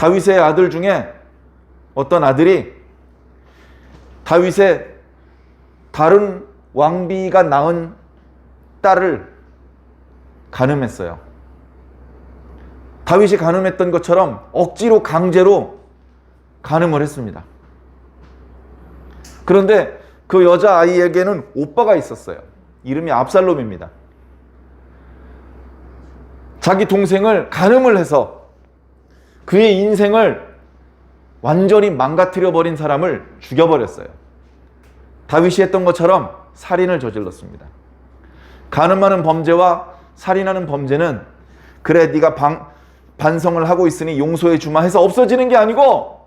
다윗의 아들 중에 어떤 아들이 다윗의 다른 왕비가 낳은 딸을 간음했어요. 다윗이 간음했던 것처럼 억지로 강제로 간음을 했습니다. 그런데 그 여자아이에게는 오빠가 있었어요. 이름이 압살롬입니다. 자기 동생을 간음을 해서 그의 인생을 완전히 망가뜨려 버린 사람을 죽여버렸어요. 다윗이 했던 것처럼 살인을 저질렀습니다. 간음하는 범죄와 살인하는 범죄는 그래 네가 반성을 하고 있으니 용서해 주마 해서 없어지는 게 아니고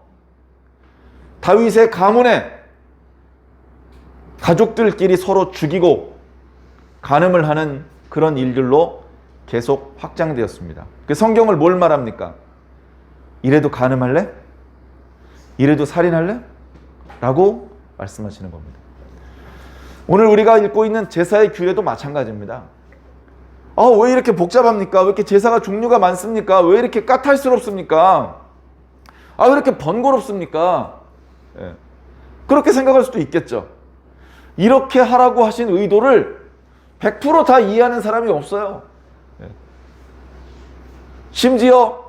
다윗의 가문에 가족들끼리 서로 죽이고 간음을 하는 그런 일들로 계속 확장되었습니다. 그 성경을 뭘 말합니까? 이래도 간음할래? 이래도 살인할래? 라고 말씀하시는 겁니다. 오늘 우리가 읽고 있는 제사의 규례도 마찬가지입니다. 왜 이렇게 복잡합니까? 왜 이렇게 제사가 종류가 많습니까? 왜 이렇게 까탈스럽습니까? 왜 이렇게 번거롭습니까? 그렇게 생각할 수도 있겠죠. 이렇게 하라고 하신 의도를 100% 다 이해하는 사람이 없어요. 심지어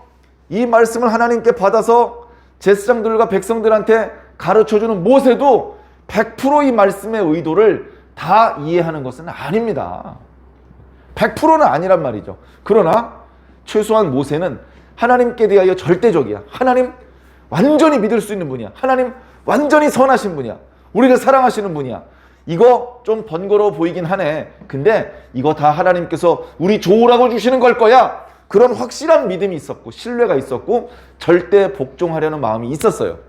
이 말씀을 하나님께 받아서 제사장들과 백성들한테 가르쳐주는 모세도 100% 이 말씀의 의도를 다 이해하는 것은 아닙니다. 100%는 아니란 말이죠. 그러나 최소한 모세는 하나님께 대하여 절대적이야. 하나님 완전히 믿을 수 있는 분이야. 하나님 완전히 선하신 분이야. 우리를 사랑하시는 분이야. 이거 좀 번거로워 보이긴 하네. 근데 이거 다 하나님께서 우리 좋으라고 주시는 걸 거야. 그런 확실한 믿음이 있었고 신뢰가 있었고 절대 복종하려는 마음이 있었어요.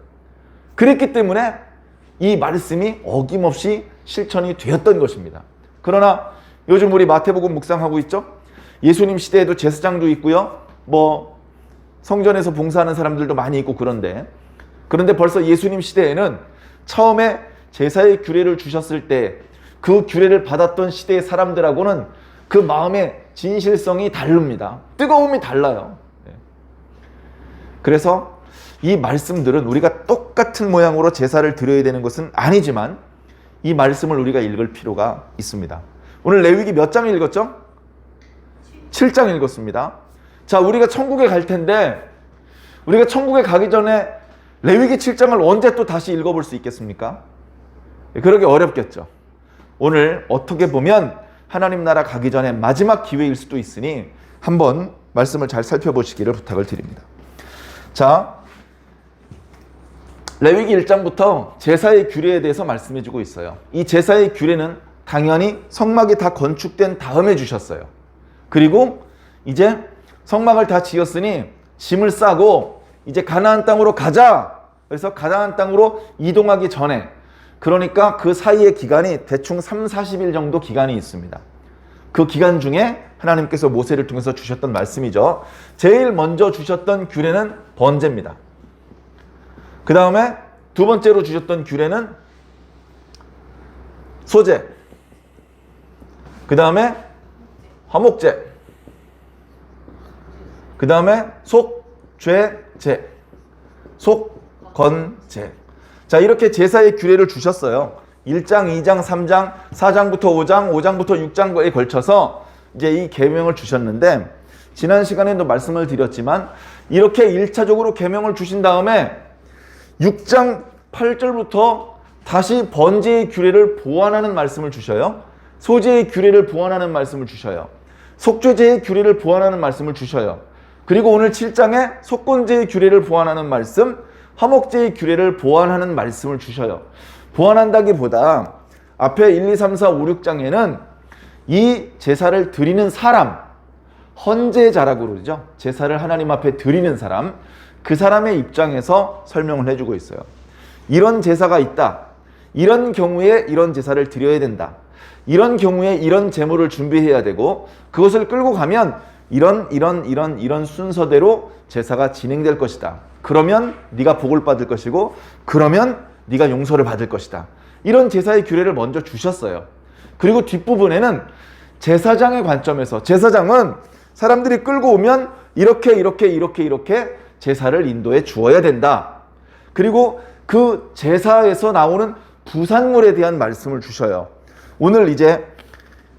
그랬기 때문에 이 말씀이 어김없이 실천이 되었던 것입니다. 그러나 요즘 우리 마태복음 묵상하고 있죠? 예수님 시대에도 제사장도 있고요. 성전에서 봉사하는 사람들도 많이 있고 그런데 벌써 예수님 시대에는 처음에 제사의 규례를 주셨을 때 그 규례를 받았던 시대의 사람들하고는 그 마음의 진실성이 다릅니다. 뜨거움이 달라요. 그래서 이 말씀들은 우리가 똑같은 모양으로 제사를 드려야 되는 것은 아니지만 이 말씀을 우리가 읽을 필요가 있습니다. 오늘 레위기 몇 장 읽었죠? 7장 읽었습니다. 자, 우리가 천국에 갈 텐데 우리가 천국에 가기 전에 레위기 7장을 언제 또 다시 읽어볼 수 있겠습니까? 그러기 어렵겠죠. 오늘 어떻게 보면 하나님 나라 가기 전에 마지막 기회일 수도 있으니 한번 말씀을 잘 살펴보시기를 부탁을 드립니다. 자, 레위기 1장부터 제사의 규례에 대해서 말씀해주고 있어요. 이 제사의 규례는 당연히 성막이 다 건축된 다음에 주셨어요. 그리고 이제 성막을 다 지었으니 짐을 싸고 이제 가나안 땅으로 가자. 그래서 가나안 땅으로 이동하기 전에 그러니까 그 사이의 기간이 대충 30-40일 정도 기간이 있습니다. 그 기간 중에 하나님께서 모세를 통해서 주셨던 말씀이죠. 제일 먼저 주셨던 규례는 번제입니다. 그 다음에 두 번째로 주셨던 규례는 소제. 그 다음에 화목제. 그 다음에 속죄제. 속건제. 자, 이렇게 제사의 규례를 주셨어요. 1장, 2장, 3장, 4장부터 5장, 5장부터 6장에 걸쳐서 이제 이 계명을 주셨는데 지난 시간에도 말씀을 드렸지만 이렇게 1차적으로 계명을 주신 다음에 6장 8절부터 다시 번제의 규례를 보완하는 말씀을 주셔요. 소제의 규례를 보완하는 말씀을 주셔요. 속죄제의 규례를 보완하는 말씀을 주셔요. 그리고 오늘 7장에 속건제의 규례를 보완하는 말씀, 화목제의 규례를 보완하는 말씀을 주셔요. 보완한다기보다 앞에 1, 2, 3, 4, 5, 6장에는 이 제사를 드리는 사람, 헌제자라고 그러죠. 제사를 하나님 앞에 드리는 사람, 그 사람의 입장에서 설명을 해주고 있어요. 이런 제사가 있다. 이런 경우에 이런 제사를 드려야 된다. 이런 경우에 이런 제물을 준비해야 되고 그것을 끌고 가면 이런 순서대로 제사가 진행될 것이다. 그러면 네가 복을 받을 것이고 그러면 네가 용서를 받을 것이다. 이런 제사의 규례를 먼저 주셨어요. 그리고 뒷부분에는 제사장의 관점에서 제사장은 사람들이 끌고 오면 이렇게 제사를 인도해 주어야 된다. 그리고 그 제사에서 나오는 부산물에 대한 말씀을 주셔요. 오늘 이제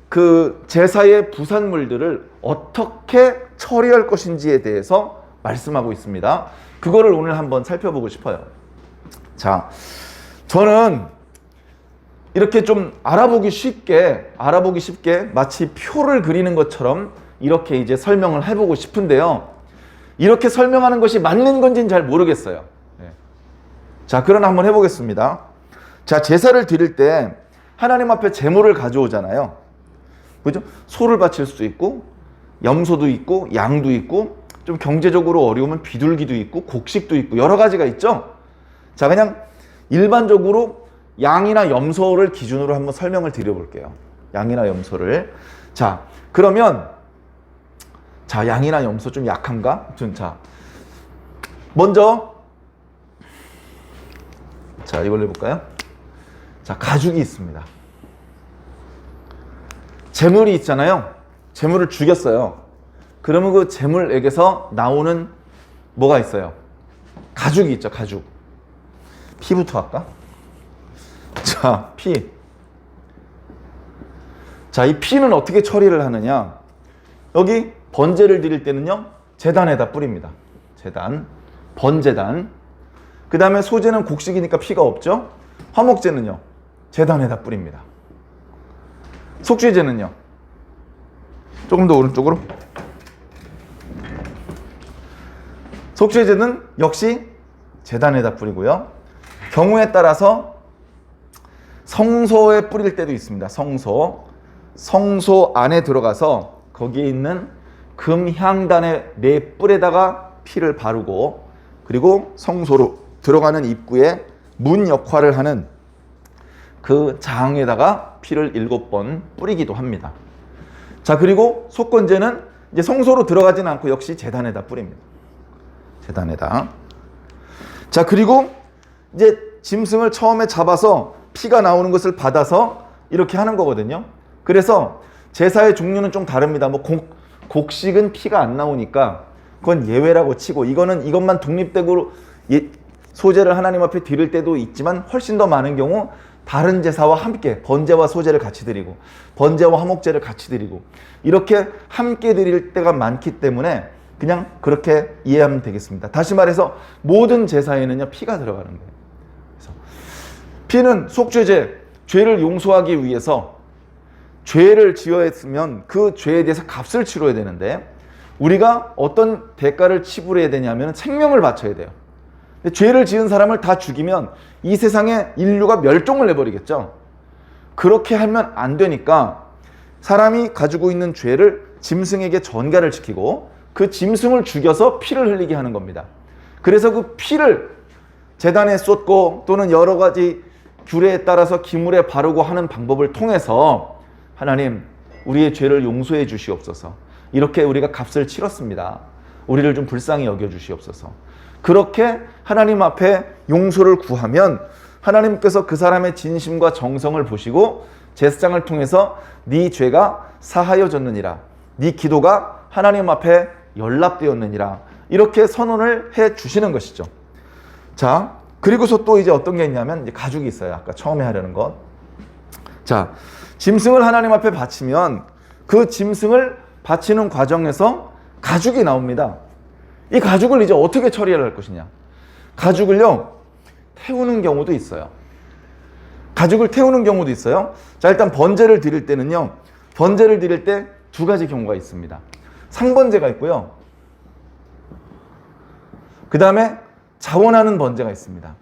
그 제사의 부산물들을 어떻게 처리할 것인지에 대해서 말씀하고 있습니다. 그거를 오늘 한번 살펴보고 싶어요. 자, 저는 이렇게 좀 알아보기 쉽게 마치 표를 그리는 것처럼 이렇게 이제 설명을 해보고 싶은데요. 이렇게 설명하는 것이 맞는 건지는 잘 모르겠어요. 자, 그러나 한번 해보겠습니다. 자, 제사를 드릴 때 하나님 앞에 제물을 가져오잖아요. 그죠? 소를 바칠 수도 있고, 염소도 있고, 양도 있고, 좀 경제적으로 어려우면 비둘기도 있고, 곡식도 있고, 여러 가지가 있죠? 자, 그냥 일반적으로 양이나 염소를 기준으로 한번 설명을 드려볼게요. 양이나 염소를. 자, 그러면, 자, 양이나 염소 좀 약한가? 자, 먼저, 자, 이걸 해볼까요? 자, 가죽이 있습니다. 재물이 있잖아요. 재물을 죽였어요. 그러면 그 재물에게서 나오는 뭐가 있어요? 가죽이 있죠, 가죽. 피부터 할까? 자, 피. 자, 이 피는 어떻게 처리를 하느냐? 여기 번제를 드릴 때는요, 제단에다 뿌립니다. 제단, 번제단. 그 다음에 소제는 곡식이니까 피가 없죠? 화목제는요, 제단에다 뿌립니다. 속죄제는요, 조금 더 오른쪽으로. 속죄제는 역시 제단에다 뿌리고요. 경우에 따라서 성소에 뿌릴 때도 있습니다. 성소 안에 들어가서 거기에 있는 금향단의 네 뿔에다가 피를 바르고, 그리고 성소로 들어가는 입구에 문 역할을 하는 그 장에다가 피를 7번 뿌리기도 합니다. 자, 그리고 속건제는 이제 성소로 들어가지는 않고 역시 제단에다 뿌립니다. 제단에다. 자, 그리고 이제 짐승을 처음에 잡아서 피가 나오는 것을 받아서 이렇게 하는 거거든요. 그래서 제사의 종류는 좀 다릅니다. 뭐 곡식은 피가 안 나오니까 그건 예외라고 치고, 이것만 독립적으로 소제를 하나님 앞에 드릴 때도 있지만, 훨씬 더 많은 경우 다른 제사와 함께 번제와 소제를 같이 드리고, 번제와 화목제를 같이 드리고, 이렇게 함께 드릴 때가 많기 때문에 그냥 그렇게 이해하면 되겠습니다. 다시 말해서 모든 제사에는요, 피가 들어가는 거예요. 그래서 피는 속죄제, 죄를 용서하기 위해서, 죄를 지었으면 그 죄에 대해서 값을 치러야 되는데, 우리가 어떤 대가를 치불해야 되냐면 생명을 바쳐야 돼요. 죄를 지은 사람을 다 죽이면 이 세상에 인류가 멸종을 해버리겠죠. 그렇게 하면 안 되니까 사람이 가지고 있는 죄를 짐승에게 전가를 시키고, 그 짐승을 죽여서 피를 흘리게 하는 겁니다. 그래서 그 피를 제단에 쏟고, 또는 여러 가지 규례에 따라서 기물에 바르고 하는 방법을 통해서, 하나님, 우리의 죄를 용서해 주시옵소서. 이렇게 우리가 값을 치렀습니다. 우리를 좀 불쌍히 여겨 주시옵소서. 그렇게 하나님 앞에 용서를 구하면 하나님께서 그 사람의 진심과 정성을 보시고 제사장을 통해서 네 죄가 사하여졌느니라, 네 기도가 하나님 앞에 연락되었느니라, 이렇게 선언을 해 주시는 것이죠. 자, 그리고서 또 이제 어떤 게 있냐면, 이제 가죽이 있어요. 아까 처음에 하려는 것. 자, 짐승을 하나님 앞에 바치면 그 짐승을 바치는 과정에서 가죽이 나옵니다. 이 가죽을 이제 어떻게 처리를 할 것이냐? 가죽을요, 태우는 경우도 있어요. 가죽을 태우는 경우도 있어요. 자, 일단 번제를 드릴 때는요, 번제를 드릴 때 두 가지 경우가 있습니다. 상번제가 있고요, 그 다음에 자원하는 번제가 있습니다.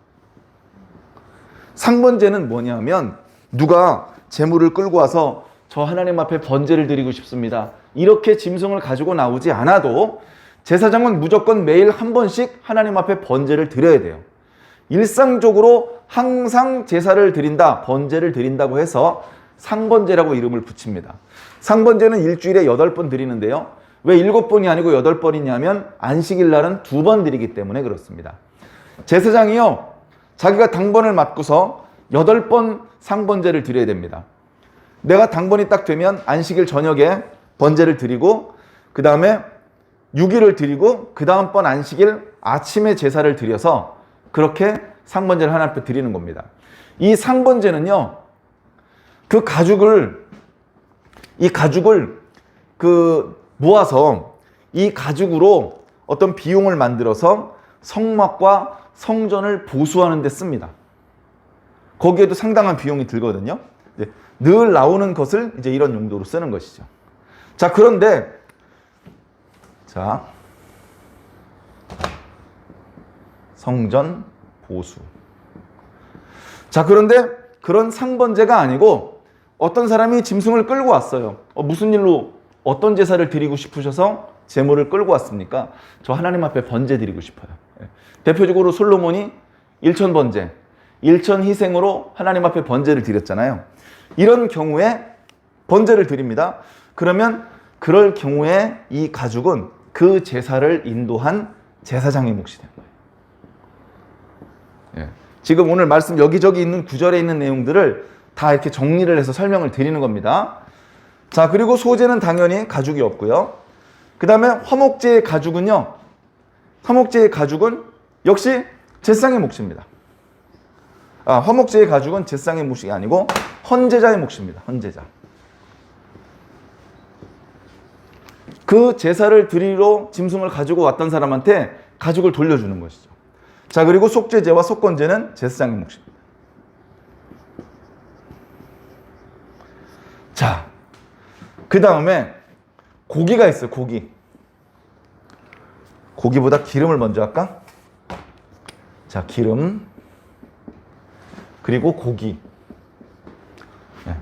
상번제는 뭐냐면, 누가 제물을 끌고 와서 저 하나님 앞에 번제를 드리고 싶습니다, 이렇게 짐승을 가지고 나오지 않아도 제사장은 무조건 매일 한 번씩 하나님 앞에 번제를 드려야 돼요. 일상적으로 항상 제사를 드린다, 번제를 드린다고 해서 상번제라고 이름을 붙입니다. 상번제는 일주일에 8번 드리는데요. 왜 7번이 아니고 8번이냐면 안식일 날은 2번 드리기 때문에 그렇습니다. 제사장이요, 자기가 당번을 맞고서 8번 상번제를 드려야 됩니다. 내가 당번이 딱 되면 안식일 저녁에 번제를 드리고, 그 다음에 6일을 드리고, 그 다음번 안식일 아침에 제사를 드려서 그렇게 상번제를 하나님 앞에 드리는 겁니다. 이 상번제는요, 이 가죽을 모아서 이 가죽으로 어떤 비용을 만들어서 성막과 성전을 보수하는 데 씁니다. 거기에도 상당한 비용이 들거든요. 늘 나오는 것을 이제 이런 용도로 쓰는 것이죠. 자, 그런데 성전 보수. 자, 그런데 그런 상번제가 아니고 어떤 사람이 짐승을 끌고 왔어요. 무슨 일로 어떤 제사를 드리고 싶으셔서 제물을 끌고 왔습니까? 저 하나님 앞에 번제 드리고 싶어요. 대표적으로 솔로몬이 일천번제, 일천희생으로 하나님 앞에 번제를 드렸잖아요. 이런 경우에 번제를 드립니다. 그러면 그럴 경우에 이 가죽은 그 제사를 인도한 제사장의 몫이 되는 거예요. 지금 오늘 말씀 여기저기 있는 구절에 있는 내용들을 다 이렇게 정리를 해서 설명을 드리는 겁니다. 자, 그리고 소재는 당연히 가죽이 없고요. 그 다음에 화목제의 가죽은요, 화목제의 가죽은 역시 제사장의 몫입니다. 화목제의 가죽은 제사장의 몫이 아니고 헌제자의 몫입니다. 헌제자. 그 제사를 드리러 짐승을 가지고 왔던 사람한테 가죽을 돌려주는 것이죠. 자, 그리고 속죄제와 속건제는 제사장의 몫입니다. 자, 그 다음에 고기가 있어요. 고기보다 기름을 먼저 할까? 자, 기름, 그리고 고기.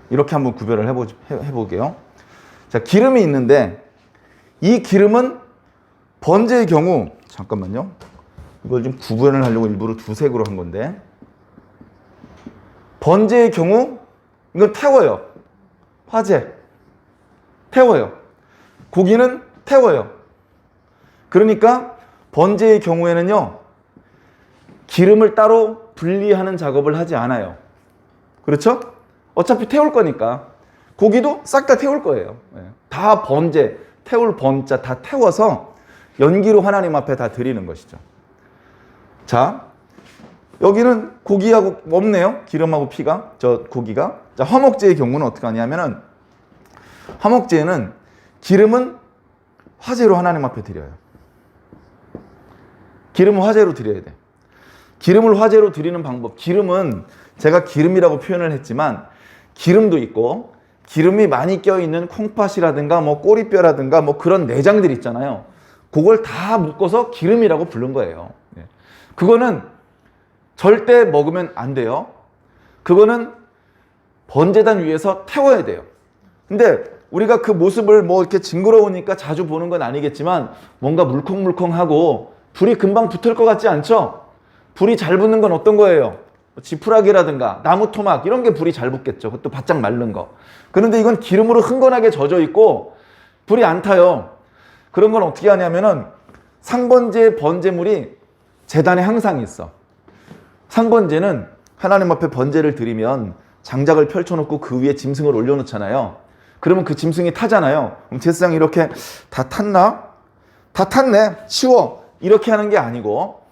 이렇게 한번 구별을 해보게요. 자, 기름이 있는데 이 기름은 번제의 경우, 잠깐만요. 이걸 좀 구분을 하려고 일부러 두 색으로 한 건데, 번제의 경우 이걸 태워요. 화제 태워요. 고기는 태워요. 그러니까 번제의 경우에는요, 기름을 따로 분리하는 작업을 하지 않아요. 그렇죠? 어차피 태울 거니까. 고기도 싹 다 태울 거예요. 다 번제, 태울 번자 다 태워서 연기로 하나님 앞에 다 드리는 것이죠. 자, 여기는 고기하고 없네요. 기름하고 피가, 고기가. 자, 화목제의 경우는 어떻게 하냐면은, 화목제는 기름은 화제로 하나님 앞에 드려요. 기름은 화제로 드려야 돼. 기름을 화제로 드리는 방법. 기름은 제가 기름이라고 표현을 했지만 기름도 있고, 기름이 많이 껴있는 콩팥이라든가 꼬리뼈라든가 그런 내장들 있잖아요. 그걸 다 묶어서 기름이라고 부른 거예요. 그거는 절대 먹으면 안 돼요. 그거는 번제단 위에서 태워야 돼요. 근데 우리가 그 모습을 이렇게 징그러우니까 자주 보는 건 아니겠지만 뭔가 물컹물컹하고 불이 금방 붙을 것 같지 않죠? 불이 잘 붙는 건 어떤 거예요? 지푸라기라든가 나무 토막 이런 게 불이 잘 붙겠죠. 그것도 바짝 마른 거. 그런데 이건 기름으로 흥건하게 젖어 있고 불이 안 타요. 그런 건 어떻게 하냐면은 상번제 번제물이 제단에 항상 있어. 상번제는 하나님 앞에 번제를 드리면 장작을 펼쳐놓고 그 위에 짐승을 올려놓잖아요. 그러면 그 짐승이 타잖아요. 그럼 제사장이 이렇게 다 탔나? 다 탔네. 치워. 이렇게 하는 게 아니고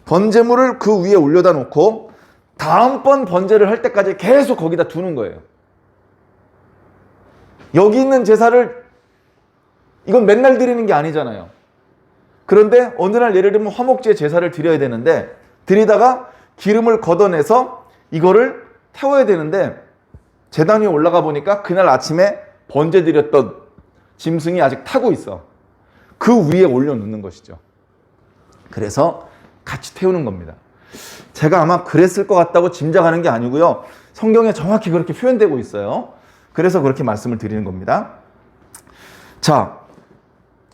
번제물을 그 위에 올려다 놓고 다음번 번제를 할 때까지 계속 거기다 두는 거예요. 여기 있는 제사를 이건 맨날 드리는 게 아니잖아요. 그런데 어느 날 예를 들면 화목제 제사를 드려야 되는데 드리다가 기름을 걷어내서 이거를 태워야 되는데 제단 위에 올라가 보니까 그날 아침에 번제 드렸던 짐승이 아직 타고 있어. 그 위에 올려놓는 것이죠. 그래서 같이 태우는 겁니다. 제가 아마 그랬을 것 같다고 짐작하는 게 아니고요. 성경에 정확히 그렇게 표현되고 있어요. 그래서 그렇게 말씀을 드리는 겁니다. 자,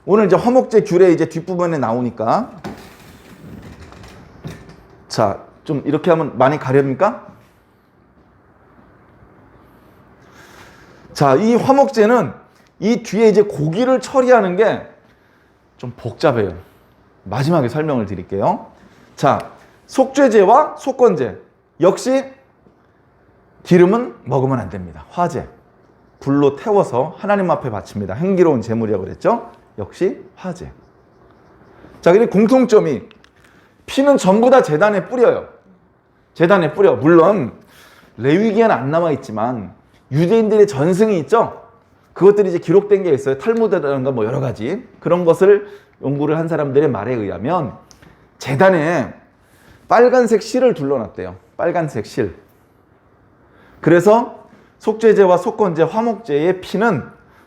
오늘 이제 화목제 규례 이제 뒷부분에 나오니까 자, 좀 이렇게 하면 많이 가렵니까? 자, 이 화목제는 이 뒤에 이제 고기를 처리하는 게 좀 복잡해요. 마지막에 설명을 드릴게요. 자, 속죄제와 속건제 역시 기름은 먹으면 안 됩니다. 화제, 불로 태워서 하나님 앞에 바칩니다. 향기로운 제물이라고 그랬죠? 역시 화제. 자, 그리고 공통점이 피는 전부 다 제단에 뿌려요. 제단에 뿌려. 물론 레위기에는 안 남아있지만 유대인들의 전승이 있죠. 그것들이 이제 기록된 게 있어요. 탈무드라든가 뭐 여러 가지 그런 것을 연구를 한 사람들의 말에 의하면 제단에 빨간색 실을 둘러놨대요. 빨간색 실. 그래서 속죄제와 속건제, 화목제의 피는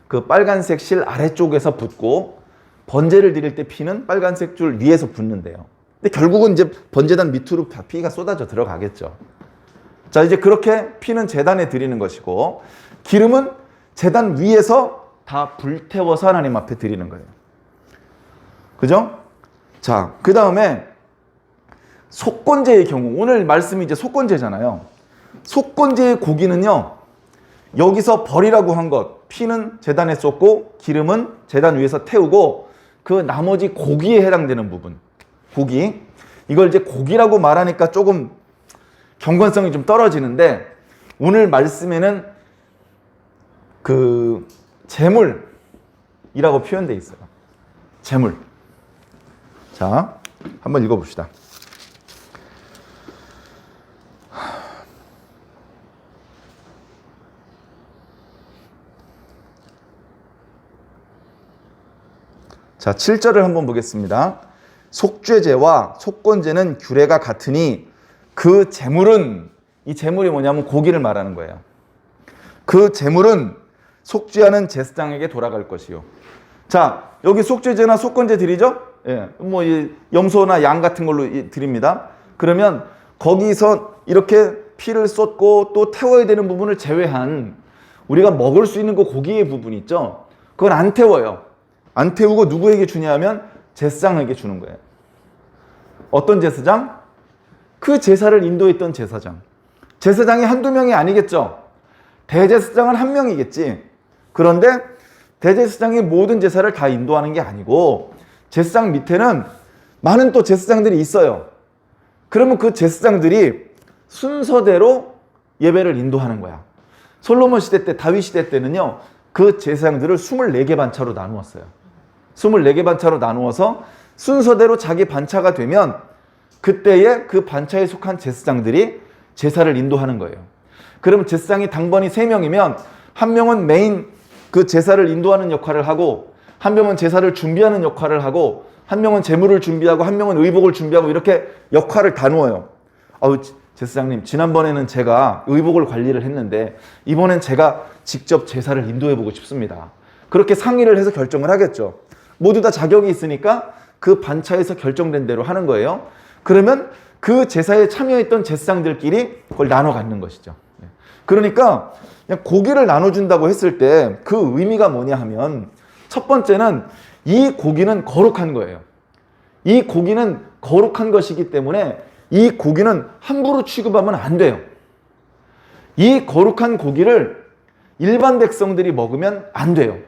그 빨간색 실 아래쪽에서 붙고 번제를 드릴 때 피는 빨간색 줄 위에서 붙는데요. 근데 결국은 이제 번제단 밑으로 피가 쏟아져 들어가겠죠. 자, 이제 그렇게 피는 제단에 드리는 것이고 기름은 제단 위에서 다 불태워서 하나님 앞에 드리는 거예요. 그죠? 자, 그 다음에 속건제의 경우, 오늘 말씀이 이제 속건제잖아요. 속건제의 고기는요, 여기서 벌이라고 한 것, 피는 제단에 쏟고 기름은 제단 위에서 태우고 그 나머지 고기에 해당되는 부분, 고기. 이걸 이제 고기라고 말하니까 조금 경관성이 좀 떨어지는데 오늘 말씀에는 그 제물이라고 표현되어 있어요. 제물. 자, 한번 읽어봅시다. 자, 7절을 한번 보겠습니다. 속죄제와 속건제는 규례가 같으니 그 제물은, 이 제물이 뭐냐면 고기를 말하는 거예요. 그 제물은 속죄하는 제사장에게 돌아갈 것이요. 자, 여기 속죄제나 속건제 드리죠? 예, 뭐 염소나 양 같은 걸로 드립니다. 그러면 거기서 이렇게 피를 쏟고 또 태워야 되는 부분을 제외한 우리가 먹을 수 있는 그 고기의 부분이 있죠? 그건 안 태워요. 안 태우고 누구에게 주냐 하면 제사장에게 주는 거예요. 어떤 제사장? 그 제사를 인도했던 제사장. 제사장이 한두 명이 아니겠죠. 대제사장은 한 명이겠지. 그런데 대제사장이 모든 제사를 다 인도하는 게 아니고 제사장 밑에는 많은 또 제사장들이 있어요. 그러면 그 제사장들이 순서대로 예배를 인도하는 거야. 솔로몬 시대 때, 다윗 시대 때는요, 그 제사장들을 24개 반차로 나누었어요. 24개 반차로 나누어서 순서대로 자기 반차가 되면 그때에 그 반차에 속한 제사장들이 제사를 인도하는 거예요. 그러면 제사장이 당번이 3명이면 한 명은 메인 그 제사를 인도하는 역할을 하고 한 명은 제사를 준비하는 역할을 하고 한 명은 제물을 준비하고 한 명은 의복을 준비하고 이렇게 역할을 나누어요. 제사장님, 지난번에는 제가 의복을 관리를 했는데 이번엔 제가 직접 제사를 인도해보고 싶습니다. 그렇게 상의를 해서 결정을 하겠죠. 모두 다 자격이 있으니까 그 반차에서 결정된 대로 하는 거예요. 그러면 그 제사에 참여했던 제사장들끼리 그걸 나눠 갖는 것이죠. 그러니까 그냥 고기를 나눠준다고 했을 때 그 의미가 뭐냐 하면 첫 번째는 이 고기는 거룩한 거예요. 이 고기는 거룩한 것이기 때문에 이 고기는 함부로 취급하면 안 돼요. 이 거룩한 고기를 일반 백성들이 먹으면 안 돼요.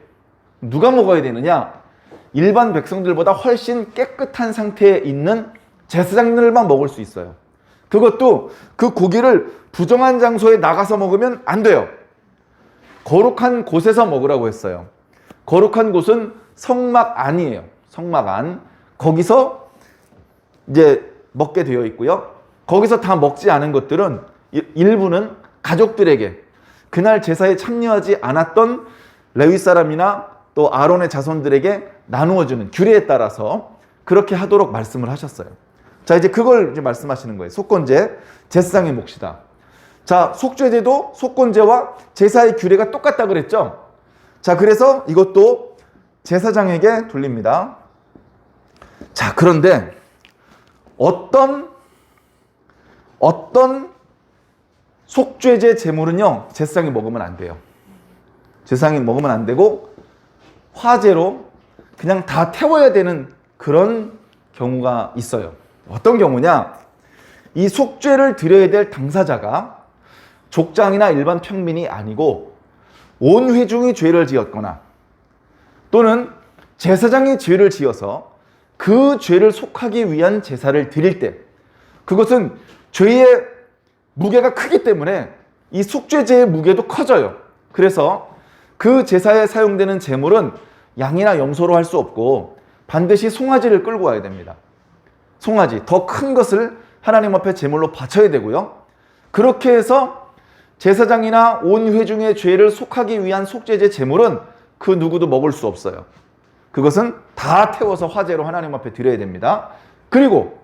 누가 먹어야 되느냐? 일반 백성들보다 훨씬 깨끗한 상태에 있는 제사장들만 먹을 수 있어요. 그것도 그 고기를 부정한 장소에 나가서 먹으면 안 돼요. 거룩한 곳에서 먹으라고 했어요. 거룩한 곳은 성막 안이에요. 성막 안. 거기서 이제 먹게 되어 있고요. 거기서 다 먹지 않은 것들은 일부는 가족들에게, 그날 제사에 참여하지 않았던 레위 사람이나 또 아론의 자손들에게 나누어주는 규례에 따라서 그렇게 하도록 말씀을 하셨어요. 자, 이제 그걸 이제 말씀하시는 거예요. 속건제, 제사장의 몫이다. 자, 속죄제도 속건제와 제사의 규례가 똑같다 그랬죠? 자, 그래서 이것도 제사장에게 돌립니다. 자, 그런데 어떤 속죄제 제물은요, 제사장이 먹으면 안 돼요. 제사장이 먹으면 안 되고 화제로 그냥 다 태워야 되는 그런 경우가 있어요. 어떤 경우냐? 이 속죄를 드려야 될 당사자가 족장이나 일반 평민이 아니고 온 회중이 죄를 지었거나 또는 제사장이 죄를 지어서 그 죄를 속하기 위한 제사를 드릴 때, 그것은 죄의 무게가 크기 때문에 이 속죄제의 무게도 커져요. 그래서 그 제사에 사용되는 제물은 양이나 염소로 할 수 없고 반드시 송아지를 끌고 와야 됩니다. 송아지, 더 큰 것을 하나님 앞에 제물로 바쳐야 되고요. 그렇게 해서 제사장이나 온 회중의 죄를 속하기 위한 속죄제 제물은 그 누구도 먹을 수 없어요. 그것은 다 태워서 화제로 하나님 앞에 드려야 됩니다. 그리고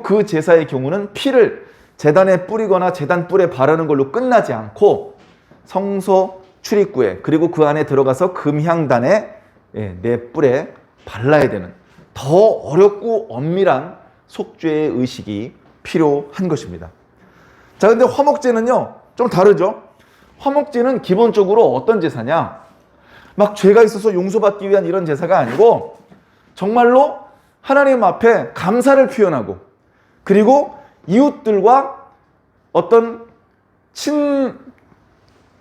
그 제사의 경우는 피를 제단에 뿌리거나 제단 뿔에 바르는 걸로 끝나지 않고 성소 출입구에, 그리고 그 안에 들어가서 금향단에 내 뿔에 발라야 되는 더 어렵고 엄밀한 속죄의 의식이 필요한 것입니다. 자, 근데 화목제는요 좀 다르죠. 화목제는 기본적으로 어떤 제사냐, 막 죄가 있어서 용서받기 위한 이런 제사가 아니고 정말로 하나님 앞에 감사를 표현하고, 그리고 이웃들과 어떤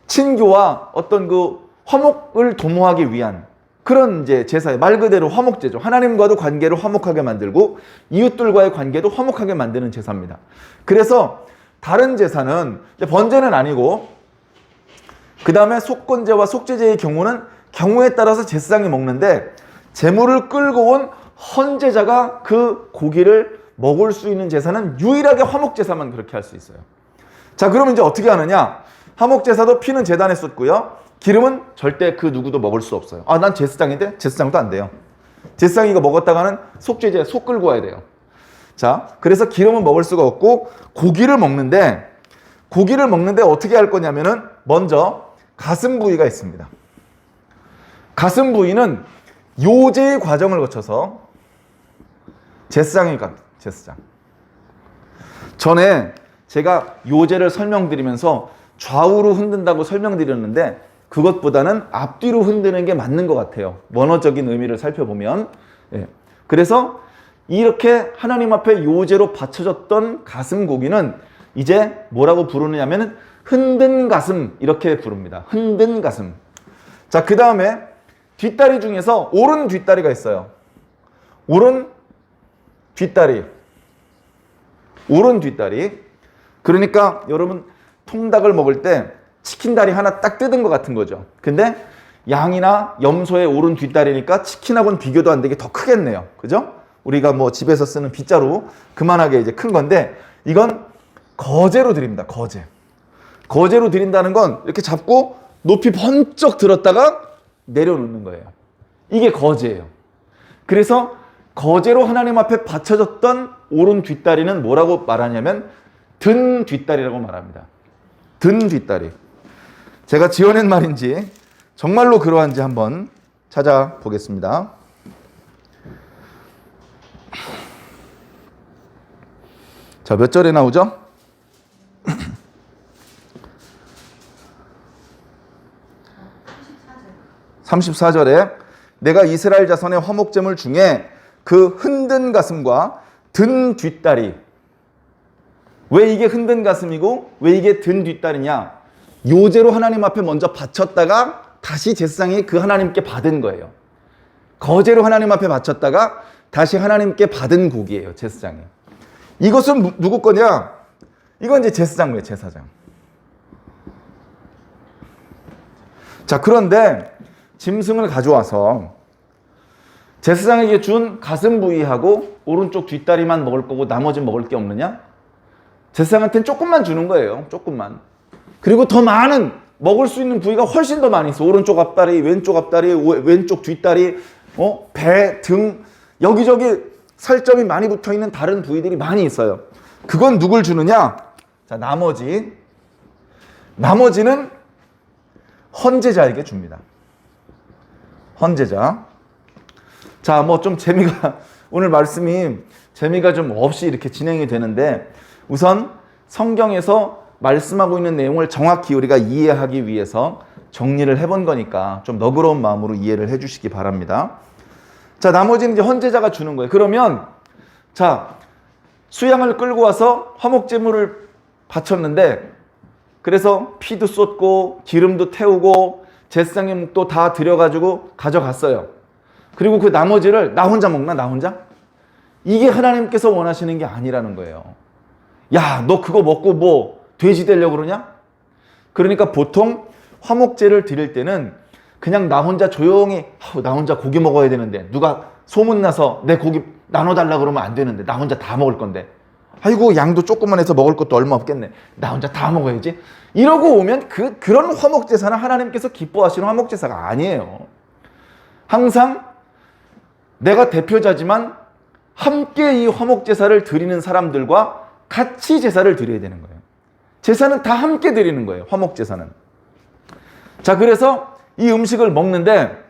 친교와 어떤 그 화목을 도모하기 위한 그런 이제 제사예요. 말 그대로 화목제죠. 하나님과도 관계를 화목하게 만들고 이웃들과의 관계도 화목하게 만드는 제사입니다. 그래서 다른 제사는 번제는 아니고, 그 다음에 속건제와 속죄제의 경우는 경우에 따라서 제사장이 먹는데, 제물을 끌고 온 헌제자가 그 고기를 먹을 수 있는 제사는 유일하게 화목제사만 그렇게 할 수 있어요. 자, 그러면 이제 어떻게 하느냐? 화목제사도 피는 제단에 쏟고요. 기름은 절대 그 누구도 먹을 수 없어요. 아, 난 제사장인데? 제사장도 안 돼요. 제사장이 이거 먹었다가는 속죄제 속 끌고 와야 돼요. 자, 그래서 기름은 먹을 수가 없고 고기를 먹는데 어떻게 할 거냐면은 먼저 가슴 부위가 있습니다. 가슴 부위는 요제의 과정을 거쳐서 제사장이 갑니다. 제사장. 전에 제가 요제를 설명드리면서 좌우로 흔든다고 설명드렸는데 그것보다는 앞뒤로 흔드는 게 맞는 것 같아요. 원어적인 의미를 살펴보면. 그래서 이렇게 하나님 앞에 요제로 바쳐졌던 가슴 고기는 이제 뭐라고 부르느냐면 흔든 가슴, 이렇게 부릅니다. 흔든 가슴. 자, 그 다음에 뒷다리 중에서 오른 뒷다리가 있어요. 오른 뒷다리. 그러니까 여러분 통닭을 먹을 때 치킨 다리 하나 딱 뜯은 것 같은 거죠. 근데 양이나 염소의 오른 뒷다리니까 치킨하고는 비교도 안 되게 더 크겠네요. 그죠? 우리가 뭐 집에서 쓰는 빗자루 그만하게 이제 큰 건데, 이건 거제로 드립니다. 거제로 드린다는 건 이렇게 잡고 높이 번쩍 들었다가 내려놓는 거예요. 이게 거제예요. 그래서 거제로 하나님 앞에 바쳐졌던 오른 뒷다리는 뭐라고 말하냐면 든 뒷다리라고 말합니다. 든 뒷다리. 제가 지어낸 말인지 정말로 그러한지 한번 찾아보겠습니다. 자, 몇 절에 나오죠? 34절에 내가 이스라엘 자손의 화목제물 중에 그 흔든 가슴과 든 뒷다리. 왜 이게 흔든 가슴이고 왜 이게 든 뒷다리냐? 요제로 하나님 앞에 먼저 바쳤다가 다시 제사장이 그 하나님께 받은 거예요. 거제로 하나님 앞에 바쳤다가 다시 하나님께 받은 고기예요, 제사장이. 이것은 누구 거냐? 이건 이제 제사장, 제사장. 자, 그런데 짐승을 가져와서 제사장에게 준 가슴 부위하고 오른쪽 뒷다리만 먹을 거고 나머지 먹을 게 없느냐? 제사장한테는 조금만 주는 거예요. 조금만. 그리고 더 많은 먹을 수 있는 부위가 훨씬 더 많이 있어. 오른쪽 앞다리, 왼쪽 앞다리, 왼쪽 뒷다리, 배, 등, 여기저기 살점이 많이 붙어있는 다른 부위들이 많이 있어요. 그건 누굴 주느냐? 자, 나머지는 헌제자에게 줍니다. 헌제자. 자, 뭐 좀 오늘 말씀이 재미가 좀 없이 이렇게 진행이 되는데, 우선 성경에서 말씀하고 있는 내용을 정확히 우리가 이해하기 위해서 정리를 해본 거니까 좀 너그러운 마음으로 이해를 해주시기 바랍니다. 자, 나머지는 이제 헌제자가 주는 거예요. 그러면 자, 수양을 끌고 와서 화목제물을 바쳤는데, 그래서 피도 쏟고 기름도 태우고 제사장의 묵도 다 들여가지고 가져갔어요. 그리고 그 나머지를 나 혼자 먹나? 나 혼자? 이게 하나님께서 원하시는 게 아니라는 거예요. 야, 너 그거 먹고 뭐 돼지 되려고 그러냐? 그러니까 보통 화목제를 드릴 때는 그냥 나 혼자 조용히 나 혼자 고기 먹어야 되는데 누가 소문나서 내 고기 나눠달라 그러면 안 되는데 나 혼자 다 먹을 건데 아이고 양도 조금만 해서 먹을 것도 얼마 없겠네. 나 혼자 다 먹어야지. 이러고 오면 그런 화목제사는 하나님께서 기뻐하시는 화목제사가 아니에요. 항상 내가 대표자지만 함께 이 화목제사를 드리는 사람들과 같이 제사를 드려야 되는 거예요. 제사는 다 함께 드리는 거예요. 화목제사는. 자, 그래서 이 음식을 먹는데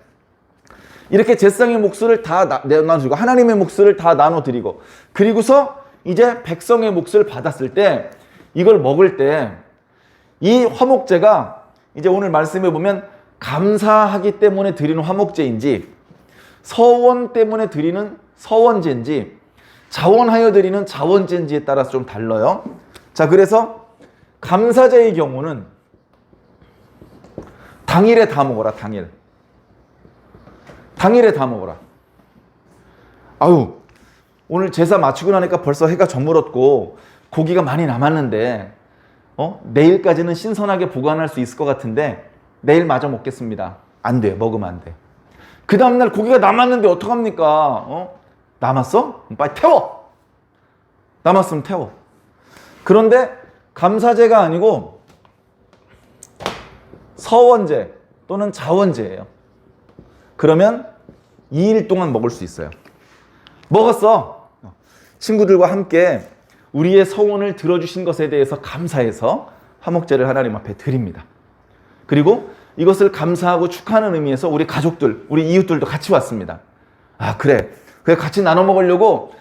이렇게 제사장의 몫을 다 나눠주고 하나님의 몫을 다 나눠드리고 그리고서 이제 백성의 몫을 받았을 때 이걸 먹을 때 이 화목제가 이제 오늘 말씀해 보면 감사하기 때문에 드리는 화목제인지 서원 때문에 드리는 서원제인지 자원하여 드리는 자원제인지에 따라서 좀 달라요. 자, 그래서 감사제의 경우는 당일에 다 먹어라. 당일에 다 먹어라. 아유, 오늘 제사 마치고 나니까 벌써 해가 저물었고 고기가 많이 남았는데 내일까지는 신선하게 보관할 수 있을 것 같은데 내일 마저 먹겠습니다. 안 돼. 먹으면 안 돼. 그 다음날 고기가 남았는데 어떡합니까? 남았어? 빨리 태워. 남았으면 태워. 그런데 감사제가 아니고 서원제 또는 자원제예요. 그러면 2일 동안 먹을 수 있어요. 먹었어. 친구들과 함께 우리의 서원을 들어주신 것에 대해서 감사해서 화목제를 하나님 앞에 드립니다. 그리고 이것을 감사하고 축하하는 의미에서 우리 가족들, 우리 이웃들도 같이 왔습니다. 아, 그래 같이 나눠 먹으려고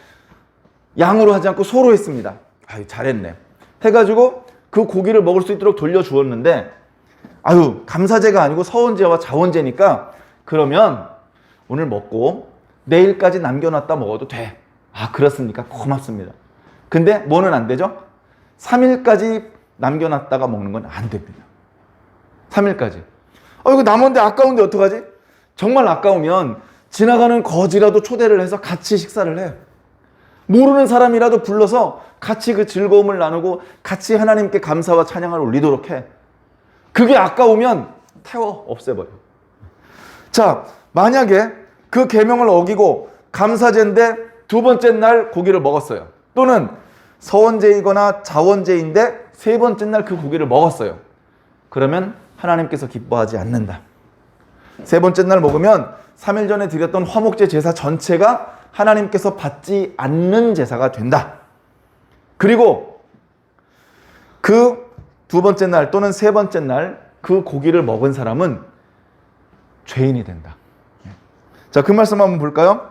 양으로 하지 않고 소로 했습니다. 아유, 잘했네. 해가지고 그 고기를 먹을 수 있도록 돌려주었는데 아유, 감사제가 아니고 서원제와 자원제니까 그러면 오늘 먹고 내일까지 남겨놨다 먹어도 돼. 아, 그렇습니까? 고맙습니다. 근데 뭐는 안 되죠? 3일까지 남겨놨다가 먹는 건 안 됩니다. 3일까지. 이거 남았는데 아까운데 어떡하지? 정말 아까우면 지나가는 거지라도 초대를 해서 같이 식사를 해. 모르는 사람이라도 불러서 같이 그 즐거움을 나누고 같이 하나님께 감사와 찬양을 올리도록 해. 그게 아까우면 태워 없애버려. 자, 만약에 그 계명을 어기고 감사제인데 두 번째 날 고기를 먹었어요. 또는 서원제이거나 자원제인데 세 번째 날 그 고기를 먹었어요. 그러면 하나님께서 기뻐하지 않는다. 세 번째 날 먹으면 3일 전에 드렸던 화목제 제사 전체가 하나님께서 받지 않는 제사가 된다. 그리고 그 두 번째 날 또는 세 번째 날 그 고기를 먹은 사람은 죄인이 된다. 자, 그 말씀 한번 볼까요?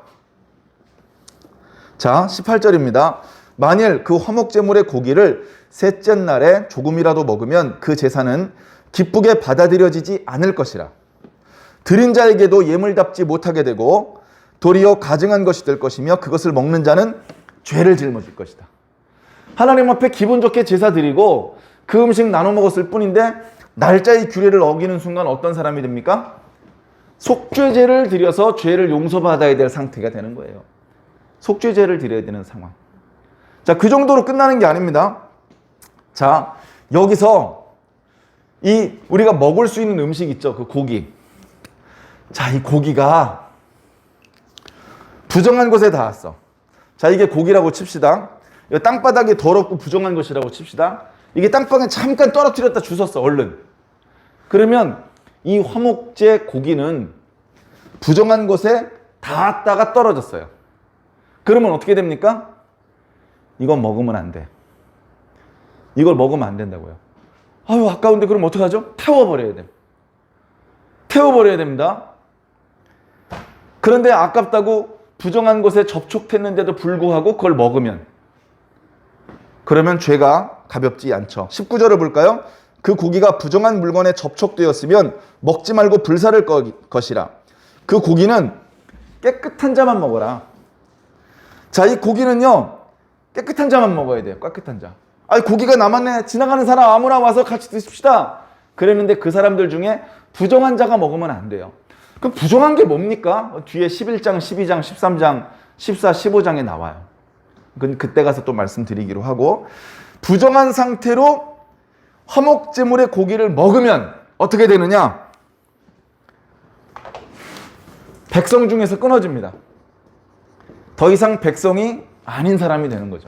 자, 18절입니다. 만일 그 화목제물의 고기를 셋째 날에 조금이라도 먹으면 그 제사는 기쁘게 받아들여지지 않을 것이라. 드린 자에게도 예물답지 못하게 되고 도리어 가증한 것이 될 것이며 그것을 먹는 자는 죄를 짊어질 것이다. 하나님 앞에 기분 좋게 제사 드리고 그 음식 나눠 먹었을 뿐인데 날짜의 규례를 어기는 순간 어떤 사람이 됩니까? 속죄제를 드려서 죄를 용서받아야 될 상태가 되는 거예요. 속죄제를 드려야 되는 상황. 자, 그 정도로 끝나는 게 아닙니다. 자, 여기서 이 우리가 먹을 수 있는 음식 있죠. 그 고기. 자, 이 고기가 부정한 곳에 닿았어. 자, 이게 고기라고 칩시다. 땅바닥이 더럽고 부정한 것이라고 칩시다. 이게 땅방에 잠깐 떨어뜨렸다 주웠어, 얼른. 그러면 이 화목제 고기는 부정한 곳에 닿았다가 떨어졌어요. 그러면 어떻게 됩니까? 이건 먹으면 안 돼. 이걸 먹으면 안 된다고요. 아유, 아까운데 그럼 어떡하죠? 태워버려야 돼. 태워버려야 됩니다. 그런데 아깝다고 부정한 곳에 접촉했는데도 불구하고 그걸 먹으면 그러면 죄가 가볍지 않죠. 19절을 볼까요? 그 고기가 부정한 물건에 접촉되었으면 먹지 말고 불사를 것이라. 그 고기는 깨끗한 자만 먹어라. 자, 이 고기는요, 깨끗한 자만 먹어야 돼요. 깨끗한 자. 아니, 고기가 남았네. 지나가는 사람 아무나 와서 같이 드십시다. 그랬는데 그 사람들 중에 부정한 자가 먹으면 안 돼요. 그럼 부정한 게 뭡니까? 뒤에 11장, 12장, 13장, 14, 15장에 나와요. 그때 가서 또 말씀드리기로 하고, 부정한 상태로 화목제물의 고기를 먹으면 어떻게 되느냐? 백성 중에서 끊어집니다. 더 이상 백성이 아닌 사람이 되는 거죠.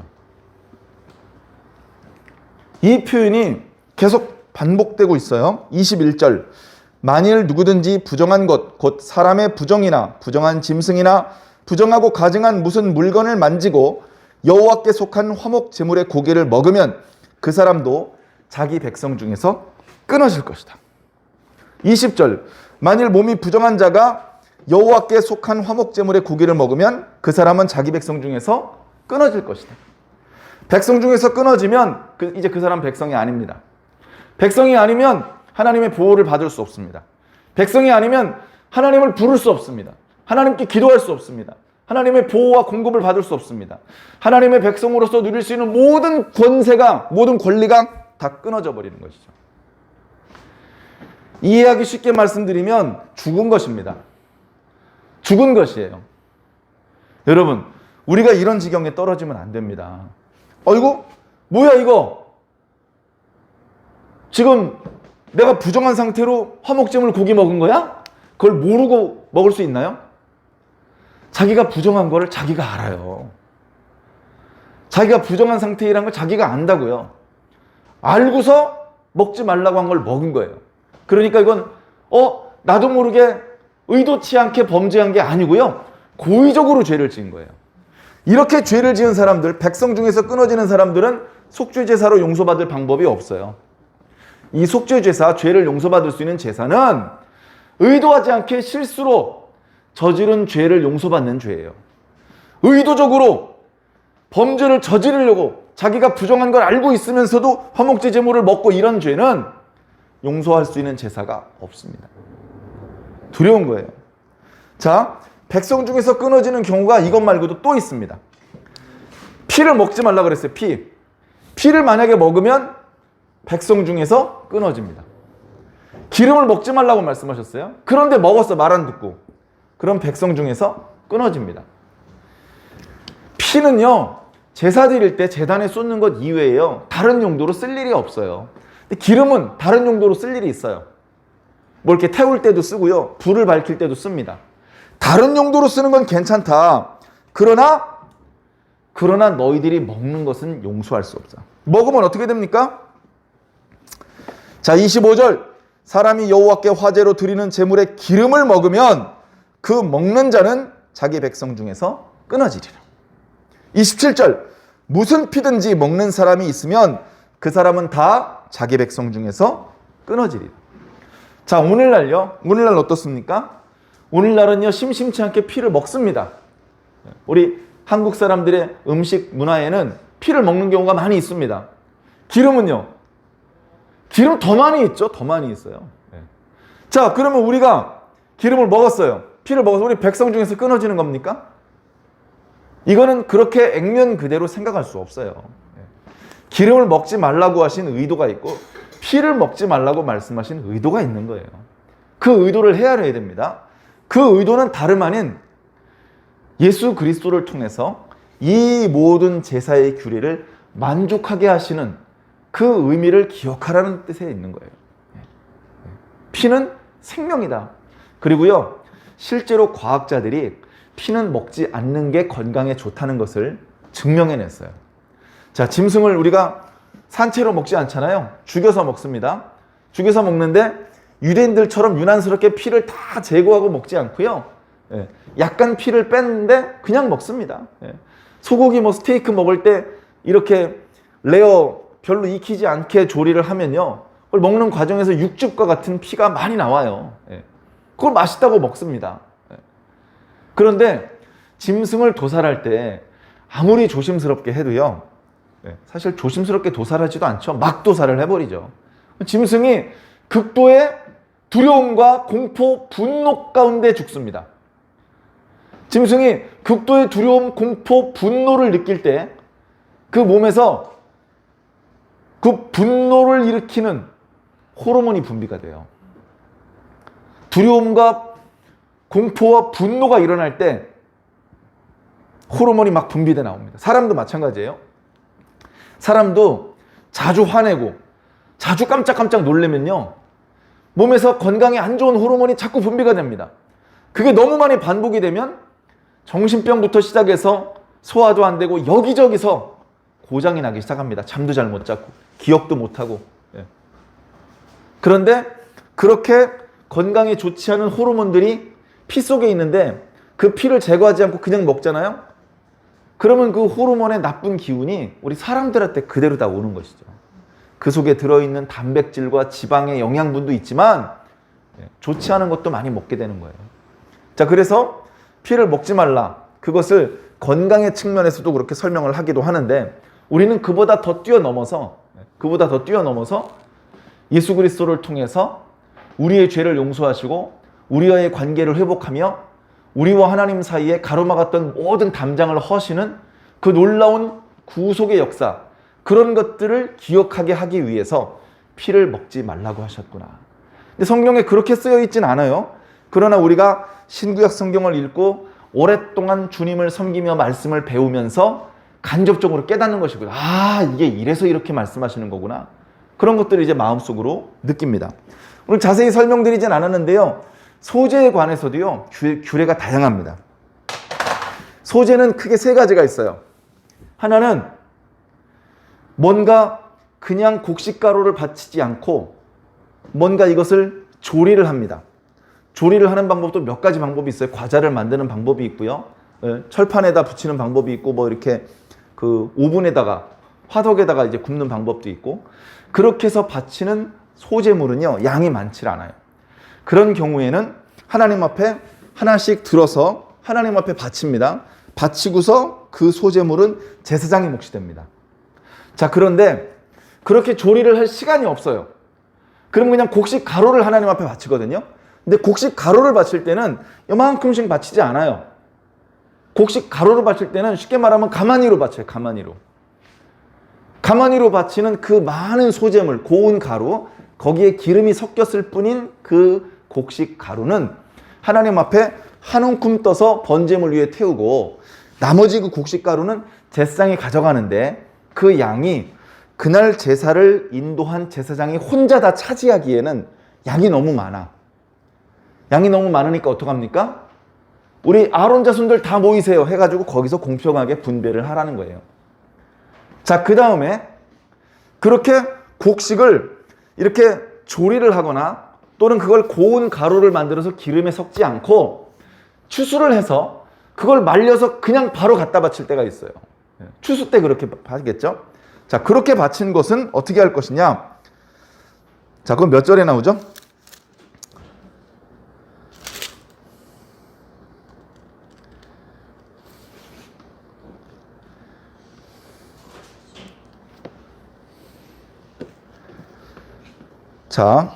이 표현이 계속 반복되고 있어요. 21절. 만일 누구든지 부정한 것, 곧 사람의 부정이나 부정한 짐승이나 부정하고 가증한 무슨 물건을 만지고 여호와께 속한 화목 제물의 고기를 먹으면 그 사람도 자기 백성 중에서 끊어질 것이다. 20절. 만일 몸이 부정한 자가 여호와께 속한 화목 제물의 고기를 먹으면 그 사람은 자기 백성 중에서 끊어질 것이다. 백성 중에서 끊어지면 이제 그 사람 백성이 아닙니다. 백성이 아니면 하나님의 보호를 받을 수 없습니다. 백성이 아니면 하나님을 부를 수 없습니다. 하나님께 기도할 수 없습니다. 하나님의 보호와 공급을 받을 수 없습니다. 하나님의 백성으로서 누릴 수 있는 모든 권세가, 모든 권리가 다 끊어져 버리는 것이죠. 이해하기 쉽게 말씀드리면 죽은 것입니다. 죽은 것이에요. 여러분, 우리가 이런 지경에 떨어지면 안 됩니다. 이거 뭐야 이거? 지금 내가 부정한 상태로 화목제물 고기 먹은 거야? 그걸 모르고 먹을 수 있나요? 자기가 부정한 거를 자기가 알아요. 자기가 부정한 상태이라는 걸 자기가 안다고요. 알고서 먹지 말라고 한 걸 먹은 거예요. 그러니까 이건 나도 모르게 의도치 않게 범죄한 게 아니고요. 고의적으로 죄를 지은 거예요. 이렇게 죄를 지은 사람들, 백성 중에서 끊어지는 사람들은 속죄제사로 용서받을 방법이 없어요. 이 속죄제사, 죄를 용서받을 수 있는 제사는 의도하지 않게 실수로 저지른 죄를 용서받는 죄예요. 의도적으로 범죄를 저지르려고 자기가 부정한 걸 알고 있으면서도 화목제 제물을 먹고 이런 죄는 용서할 수 있는 제사가 없습니다. 두려운 거예요. 자, 백성 중에서 끊어지는 경우가 이것 말고도 또 있습니다. 피를 먹지 말라 그랬어요. 피를 만약에 먹으면 백성 중에서 끊어집니다. 기름을 먹지 말라고 말씀하셨어요. 그런데 먹었어, 말 안 듣고. 그럼 백성 중에서 끊어집니다. 피는요, 제사 드릴 때 제단에 쏟는 것 이외에요, 다른 용도로 쓸 일이 없어요. 근데 기름은 다른 용도로 쓸 일이 있어요. 뭐 이렇게 태울 때도 쓰고요, 불을 밝힐 때도 씁니다. 다른 용도로 쓰는 건 괜찮다. 그러나 너희들이 먹는 것은 용서할 수 없다. 먹으면 어떻게 됩니까? 자, 25절. 사람이 여호와께 화제로 드리는 제물의 기름을 먹으면 그 먹는 자는 자기 백성 중에서 끊어지리라. 27절. 무슨 피든지 먹는 사람이 있으면 그 사람은 다 자기 백성 중에서 끊어지리라. 자, 오늘날 어떻습니까? 오늘날은요, 심심치 않게 피를 먹습니다. 우리 한국 사람들의 음식 문화에는 피를 먹는 경우가 많이 있습니다. 기름은요? 기름 더 많이 있죠? 더 많이 있어요. 자, 그러면 우리가 기름을 먹었어요. 피를 먹어서 우리 백성 중에서 끊어지는 겁니까? 이거는 그렇게 액면 그대로 생각할 수 없어요. 기름을 먹지 말라고 하신 의도가 있고 피를 먹지 말라고 말씀하신 의도가 있는 거예요. 그 의도를 헤아려야 됩니다. 그 의도는 다름 아닌 예수 그리스도를 통해서 이 모든 제사의 규례를 만족하게 하시는 그 의미를 기억하라는 뜻에 있는 거예요. 피는 생명이다. 그리고요, 실제로 과학자들이 피는 먹지 않는 게 건강에 좋다는 것을 증명해냈어요. 자, 짐승을 우리가 산채로 먹지 않잖아요. 죽여서 먹습니다. 죽여서 먹는데 유대인들처럼 유난스럽게 피를 다 제거하고 먹지 않고요. 약간 피를 뺐는데 그냥 먹습니다. 소고기 스테이크 먹을 때 이렇게 레어 별로 익히지 않게 조리를 하면요, 그걸 먹는 과정에서 육즙과 같은 피가 많이 나와요. 그걸 맛있다고 먹습니다. 그런데 짐승을 도살할 때 아무리 조심스럽게 해도요, 사실 조심스럽게 도살하지도 않죠. 막 도살을 해버리죠. 짐승이 극도의 두려움과 공포, 분노 가운데 죽습니다. 짐승이 극도의 두려움, 공포, 분노를 느낄 때 그 몸에서 그 분노를 일으키는 호르몬이 분비가 돼요. 두려움과 공포와 분노가 일어날 때 호르몬이 막 분비돼 나옵니다. 사람도 마찬가지예요. 사람도 자주 화내고 자주 깜짝깜짝 놀래면요, 몸에서 건강에 안 좋은 호르몬이 자꾸 분비가 됩니다. 그게 너무 많이 반복이 되면 정신병부터 시작해서 소화도 안 되고 여기저기서 고장이 나기 시작합니다. 잠도 잘 못 자고 기억도 못 하고. 그런데 그렇게 건강에 좋지 않은 호르몬들이 피 속에 있는데 그 피를 제거하지 않고 그냥 먹잖아요. 그러면 그 호르몬의 나쁜 기운이 우리 사람들한테 그대로 다 오는 것이죠. 그 속에 들어있는 단백질과 지방의 영양분도 있지만 좋지 않은 것도 많이 먹게 되는 거예요. 자, 그래서 피를 먹지 말라. 그것을 건강의 측면에서도 그렇게 설명을 하기도 하는데 우리는 그보다 더 뛰어넘어서 예수 그리스도를 통해서 우리의 죄를 용서하시고 우리와의 관계를 회복하며 우리와 하나님 사이에 가로막았던 모든 담장을 허시는 그 놀라운 구속의 역사, 그런 것들을 기억하게 하기 위해서 피를 먹지 말라고 하셨구나. 근데 성경에 그렇게 쓰여 있진 않아요. 그러나 우리가 신구약 성경을 읽고 오랫동안 주님을 섬기며 말씀을 배우면서 간접적으로 깨닫는 것이고요. 아, 이게 이래서 이렇게 말씀하시는 거구나. 그런 것들을 이제 마음속으로 느낍니다. 오늘 자세히 설명드리진 않았는데요. 소재에 관해서도요, 규례가 다양합니다. 소재는 크게 세 가지가 있어요. 하나는 뭔가 그냥 곡식가루를 바치지 않고 뭔가 이것을 조리를 합니다. 조리를 하는 방법도 몇 가지 방법이 있어요. 과자를 만드는 방법이 있고요. 철판에다 붙이는 방법이 있고, 뭐 이렇게 그 오븐에다가, 화덕에다가 이제 굽는 방법도 있고, 그렇게 해서 바치는 소재물은요, 양이 많지 않아요. 그런 경우에는 하나님 앞에 하나씩 들어서 하나님 앞에 바칩니다. 바치고서 그 소재물은 제사장의 몫이 됩니다. 자, 그런데 그렇게 조리를 할 시간이 없어요. 그럼 그냥 곡식 가루를 하나님 앞에 바치거든요. 근데 곡식 가루를 바칠 때는 이만큼씩 바치지 않아요. 곡식 가루를 바칠 때는 쉽게 말하면 가마니로 바쳐요. 가마니로 바치는 그 많은 소재물, 고운 가루, 거기에 기름이 섞였을 뿐인 그 곡식 가루는 하나님 앞에 한 움큼 떠서 번제물 위에 태우고, 나머지 그 곡식 가루는 제사장이 가져가는데 그 양이 그날 제사를 인도한 제사장이 혼자 다 차지하기에는 양이 너무 많아. 양이 너무 많으니까 어떡합니까? 우리 아론 자손들 다 모이세요 해가지고 거기서 공평하게 분배를 하라는 거예요. 자, 그 다음에 그렇게 곡식을 이렇게 조리를 하거나 또는 그걸 고운 가루를 만들어서 기름에 섞지 않고 추수를 해서 그걸 말려서 그냥 바로 갖다 바칠 때가 있어요. 추수 때 그렇게 하겠죠? 자, 그렇게 바친 것은 어떻게 할 것이냐? 자, 그럼 몇 절에 나오죠? 자,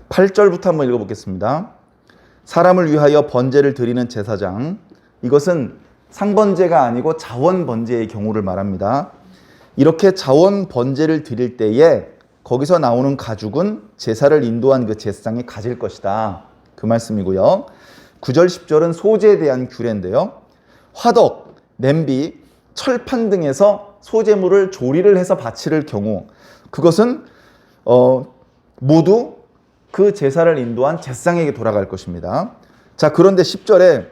8절부터 한번 읽어보겠습니다. 사람을 위하여 번제를 드리는 제사장, 이것은 상번제가 아니고 자원번제의 경우를 말합니다. 이렇게 자원번제를 드릴 때에 거기서 나오는 가죽은 제사를 인도한 그 제사장이 가질 것이다, 그 말씀이고요. 9절 10절은 소재에 대한 규례인데요. 화덕, 냄비, 철판 등에서 소재물을 조리를 해서 바칠 경우 그것은 모두 그 제사를 인도한 제사장에게 돌아갈 것입니다. 자, 그런데 10절에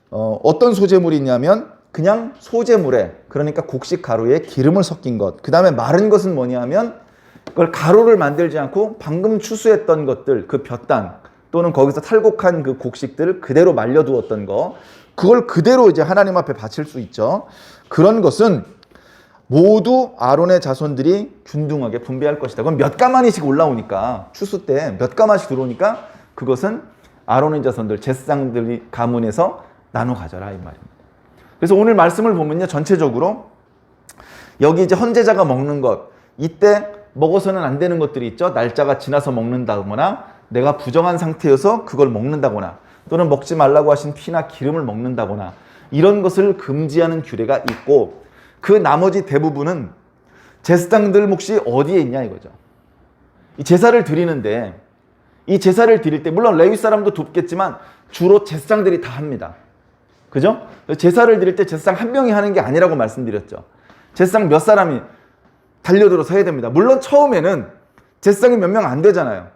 어떤 소재물이 있냐면 그냥 소재물에, 그러니까 곡식 가루에 기름을 섞인 것, 그 다음에 마른 것은 뭐냐면 그걸 가루를 만들지 않고 방금 추수했던 것들, 그 볕단 또는 거기서 탈곡한 그 곡식들을 그대로 말려두었던 거, 그걸 그대로 이제 하나님 앞에 바칠 수 있죠. 그런 것은 모두 아론의 자손들이 균등하게 분배할 것이다. 그럼 몇 가마니씩 올라오니까, 추수 때 몇 가마씩 들어오니까 그것은 아론의 자손들, 제사장들이 가문에서 나눠 가져라, 이 말입니다. 그래서 오늘 말씀을 보면요, 전체적으로 여기 이제 헌제자가 먹는 것, 이때 먹어서는 안 되는 것들이 있죠. 날짜가 지나서 먹는다거나 내가 부정한 상태여서 그걸 먹는다거나 또는 먹지 말라고 하신 피나 기름을 먹는다거나 이런 것을 금지하는 규례가 있고, 그 나머지 대부분은 제사장들 몫이 어디에 있냐 이거죠. 이 제사를 드리는데, 이 제사를 드릴 때 물론 레위 사람도 돕겠지만 주로 제사장들이 다 합니다. 그죠? 제사를 드릴 때 제사장 한 명이 하는 게 아니라고 말씀드렸죠. 제사장 몇 사람이 달려들어서 해야 됩니다. 물론 처음에는 제사장이 몇 명 안 되잖아요.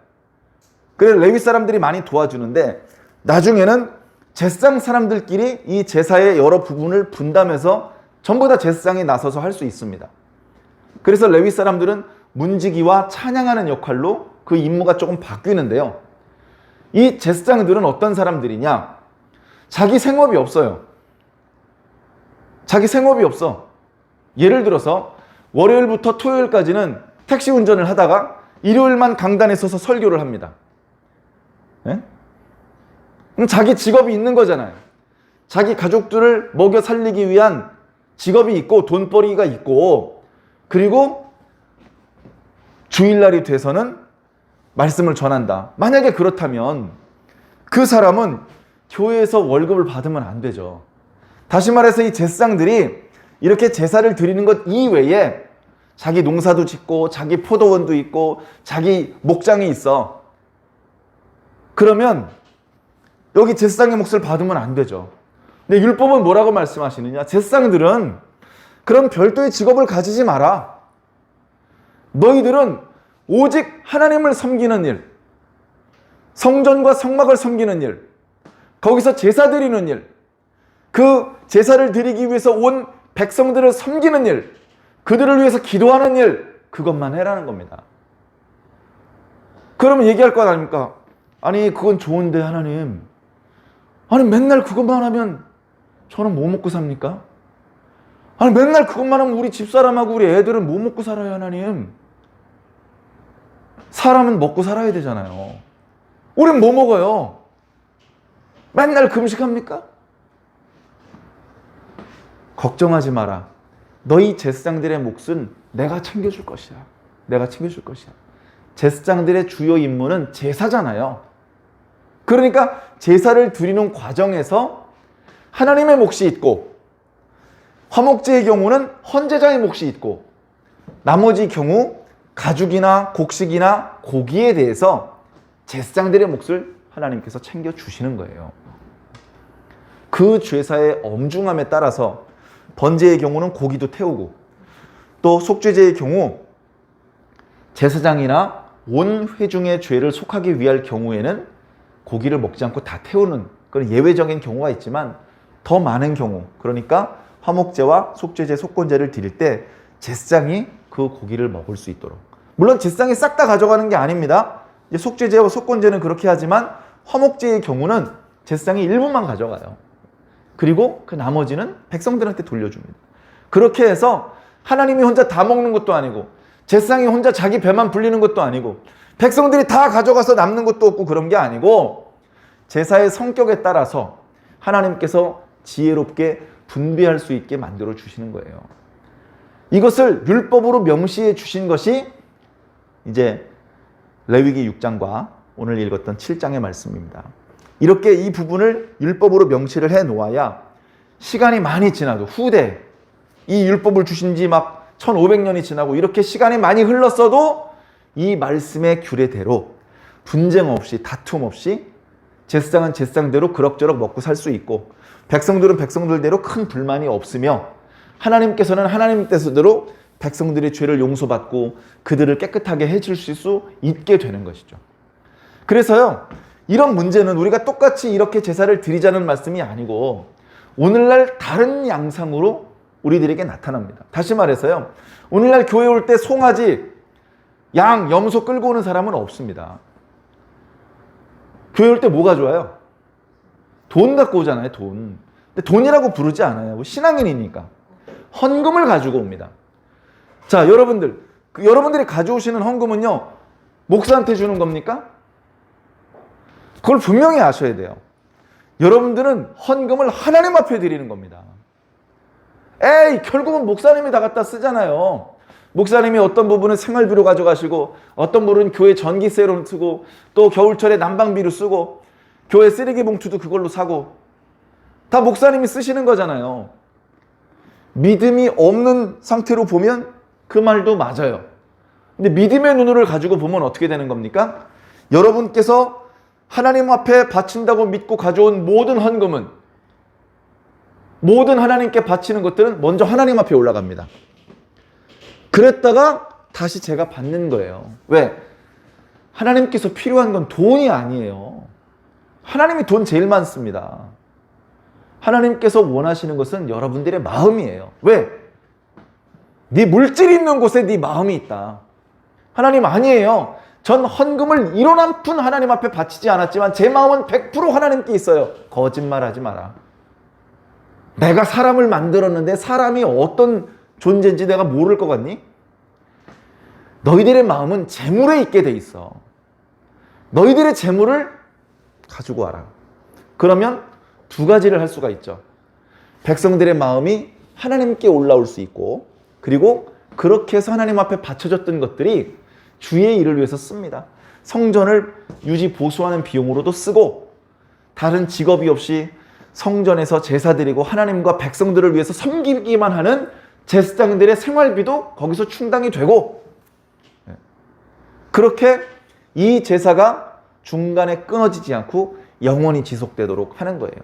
그래서 레위 사람들이 많이 도와주는데 나중에는 제사장 사람들끼리 이 제사의 여러 부분을 분담해서 전부 다 제사장이 나서서 할 수 있습니다. 그래서 레위 사람들은 문지기와 찬양하는 역할로 그 임무가 조금 바뀌는데요. 이 제사장들은 어떤 사람들이냐? 자기 생업이 없어요. 자기 생업이 없어. 예를 들어서 월요일부터 토요일까지는 택시 운전을 하다가 일요일만 강단에 서서 설교를 합니다. 예? 그럼 자기 직업이 있는 거잖아요. 자기 가족들을 먹여 살리기 위한 직업이 있고 돈벌이가 있고, 그리고 주일날이 돼서는 말씀을 전한다. 만약에 그렇다면 그 사람은 교회에서 월급을 받으면 안 되죠. 다시 말해서 이 제사장들이 이렇게 제사를 드리는 것 이외에 자기 농사도 짓고 자기 포도원도 있고 자기 목장이 있어. 그러면 여기 제사장의 몫을 받으면 안 되죠. 근데 율법은 뭐라고 말씀하시느냐? 제사장들은 그런 별도의 직업을 가지지 마라. 너희들은 오직 하나님을 섬기는 일, 성전과 성막을 섬기는 일, 거기서 제사 드리는 일, 그 제사를 드리기 위해서 온 백성들을 섬기는 일, 그들을 위해서 기도하는 일, 그것만 해라는 겁니다. 그러면 얘기할 거 아닙니까? 아니 그건 좋은데 하나님, 아니 맨날 그것만 하면 저는 뭐 먹고 삽니까? 아니 맨날 그것만 하면 우리 집사람하고 우리 애들은 뭐 먹고 살아요 하나님? 사람은 먹고 살아야 되잖아요. 우린 뭐 먹어요? 맨날 금식합니까? 걱정하지 마라. 너희 제사장들의 몫은 내가 챙겨줄 것이야. 내가 챙겨줄 것이야. 제사장들의 주요 임무는 제사잖아요. 그러니까 제사를 드리는 과정에서 하나님의 몫이 있고, 화목제의 경우는 헌제자의 몫이 있고, 나머지 경우 가죽이나 곡식이나 고기에 대해서 제사장들의 몫을 하나님께서 챙겨주시는 거예요. 그 제사의 엄중함에 따라서 번제의 경우는 고기도 태우고, 또 속죄제의 경우 제사장이나 온 회중의 죄를 속하기 위할 경우에는 고기를 먹지 않고 다 태우는 그런 예외적인 경우가 있지만, 더 많은 경우, 그러니까 화목제와 속죄제, 속건제를 드릴 때 제사장이 그 고기를 먹을 수 있도록. 물론 제사장이 싹 다 가져가는 게 아닙니다. 속죄제와 속건제는 그렇게 하지만 화목제의 경우는 제사장이 일부만 가져가요. 그리고 그 나머지는 백성들한테 돌려줍니다. 그렇게 해서 하나님이 혼자 다 먹는 것도 아니고, 제사장이 혼자 자기 배만 불리는 것도 아니고, 백성들이 다 가져가서 남는 것도 없고, 그런 게 아니고 제사의 성격에 따라서 하나님께서 지혜롭게 분배할 수 있게 만들어 주시는 거예요. 이것을 율법으로 명시해 주신 것이 이제 레위기 6장과 오늘 읽었던 7장의 말씀입니다. 이렇게 이 부분을 율법으로 명시를 해 놓아야 시간이 많이 지나도, 후대 이 율법을 주신 지 막 1500년이 지나고 이렇게 시간이 많이 흘렀어도 이 말씀의 규례대로 분쟁 없이, 다툼 없이 제사장은 제사장대로 그럭저럭 먹고 살 수 있고, 백성들은 백성들대로 큰 불만이 없으며, 하나님께서는 하나님 뜻대로 백성들의 죄를 용서받고 그들을 깨끗하게 해주실 수 있게 되는 것이죠. 그래서요, 이런 문제는 우리가 똑같이 이렇게 제사를 드리자는 말씀이 아니고 오늘날 다른 양상으로 우리들에게 나타납니다. 다시 말해서요, 오늘날 교회 올 때 송아지, 양, 염소 끌고 오는 사람은 없습니다. 교회 올 때 뭐가 좋아요? 돈 갖고 오잖아요, 돈. 근데 돈이라고 부르지 않아요. 신앙인이니까. 헌금을 가지고 옵니다. 자, 여러분들이 가져오시는 헌금은요, 목사한테 주는 겁니까? 그걸 분명히 아셔야 돼요. 여러분들은 헌금을 하나님 앞에 드리는 겁니다. 에이, 결국은 목사님이 다 갖다 쓰잖아요. 목사님이 어떤 부분은 생활비로 가져가시고, 어떤 부분은 교회 전기세로 쓰고, 또 겨울철에 난방비로 쓰고, 교회 쓰레기 봉투도 그걸로 사고, 다 목사님이 쓰시는 거잖아요. 믿음이 없는 상태로 보면 그 말도 맞아요. 근데 믿음의 눈을 가지고 보면 어떻게 되는 겁니까? 여러분께서 하나님 앞에 바친다고 믿고 가져온 모든 헌금은, 모든 하나님께 바치는 것들은 먼저 하나님 앞에 올라갑니다. 그랬다가 다시 제가 받는 거예요. 왜? 하나님께서 필요한 건 돈이 아니에요. 하나님이 돈 제일 많습니다. 하나님께서 원하시는 것은 여러분들의 마음이에요. 왜? 네 물질이 있는 곳에 네 마음이 있다. 하나님 아니에요. 전 헌금을 1원 한 푼 하나님 앞에 바치지 않았지만 제 마음은 100% 하나님께 있어요. 거짓말하지 마라. 내가 사람을 만들었는데 사람이 어떤 존재인지 내가 모를 것 같니? 너희들의 마음은 재물에 있게 돼 있어. 너희들의 재물을 가지고 와라. 그러면 두 가지를 할 수가 있죠. 백성들의 마음이 하나님께 올라올 수 있고, 그리고 그렇게 해서 하나님 앞에 바쳐졌던 것들이 주의 일을 위해서 씁니다. 성전을 유지 보수하는 비용으로도 쓰고, 다른 직업이 없이 성전에서 제사 드리고 하나님과 백성들을 위해서 섬기기만 하는 제사장들의 생활비도 거기서 충당이 되고, 그렇게 이 제사가 중간에 끊어지지 않고 영원히 지속되도록 하는 거예요.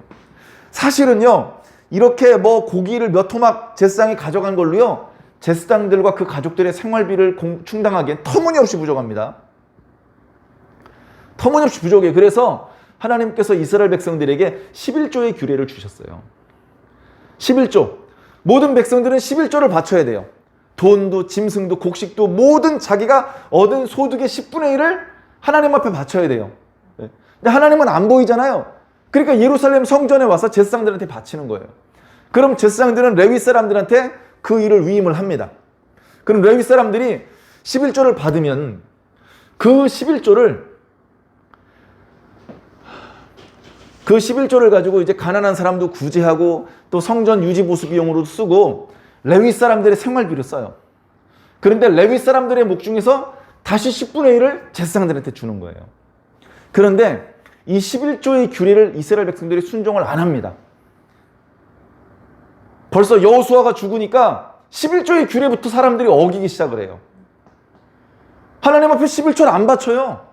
사실은요, 이렇게 뭐 고기를 몇 토막 제사장이 가져간 걸로요, 제사장들과 그 가족들의 생활비를 충당하기엔 터무니없이 부족합니다. 터무니없이 부족해요. 그래서 하나님께서 이스라엘 백성들에게 11조의 규례를 주셨어요. 11조. 모든 백성들은 11조를 바쳐야 돼요. 돈도 짐승도 곡식도 모든 자기가 얻은 소득의 10분의 1을 하나님 앞에 바쳐야 돼요. 근데 하나님은 안 보이잖아요. 그러니까 예루살렘 성전에 와서 제사장들한테 바치는 거예요. 그럼 제사장들은 레위 사람들한테 그 일을 위임을 합니다. 그럼 레위 사람들이 11조를 받으면 그 11조를 가지고 이제 가난한 사람도 구제하고 또 성전 유지 보수 비용으로 쓰고 레위 사람들의 생활비로 써요. 그런데 레위 사람들의 목 중에서 다시 10분의 1을 제사장들한테 주는 거예요. 그런데 이 11조의 규례를 이스라엘 백성들이 순종을 안 합니다. 벌써 여호수아가 죽으니까 11조의 규례부터 사람들이 어기기 시작을 해요. 하나님 앞에 11조를 안 바쳐요.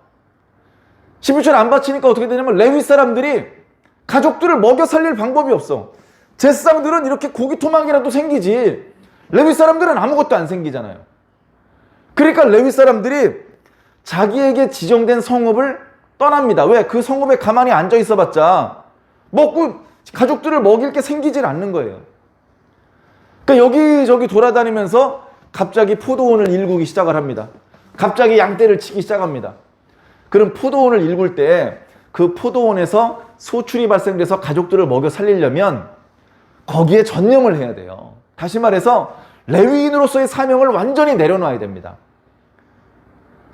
11조를 안 바치니까 어떻게 되냐면 레위 사람들이 가족들을 먹여 살릴 방법이 없어. 제사장들은 이렇게 고기 토막이라도 생기지 레위 사람들은 아무것도 안 생기잖아요. 그러니까 레위 사람들이 자기에게 지정된 성읍을 떠납니다. 왜? 그 성읍에 가만히 앉아 있어봤자 먹고 가족들을 먹일 게 생기질 않는 거예요. 그러니까 여기저기 돌아다니면서 갑자기 포도원을 일구기 시작을 합니다. 갑자기 양떼를 치기 시작합니다. 그럼 포도원을 일굴 때 그 포도원에서 소출이 발생돼서 가족들을 먹여 살리려면 거기에 전념을 해야 돼요. 다시 말해서 레위인으로서의 사명을 완전히 내려놔야 됩니다.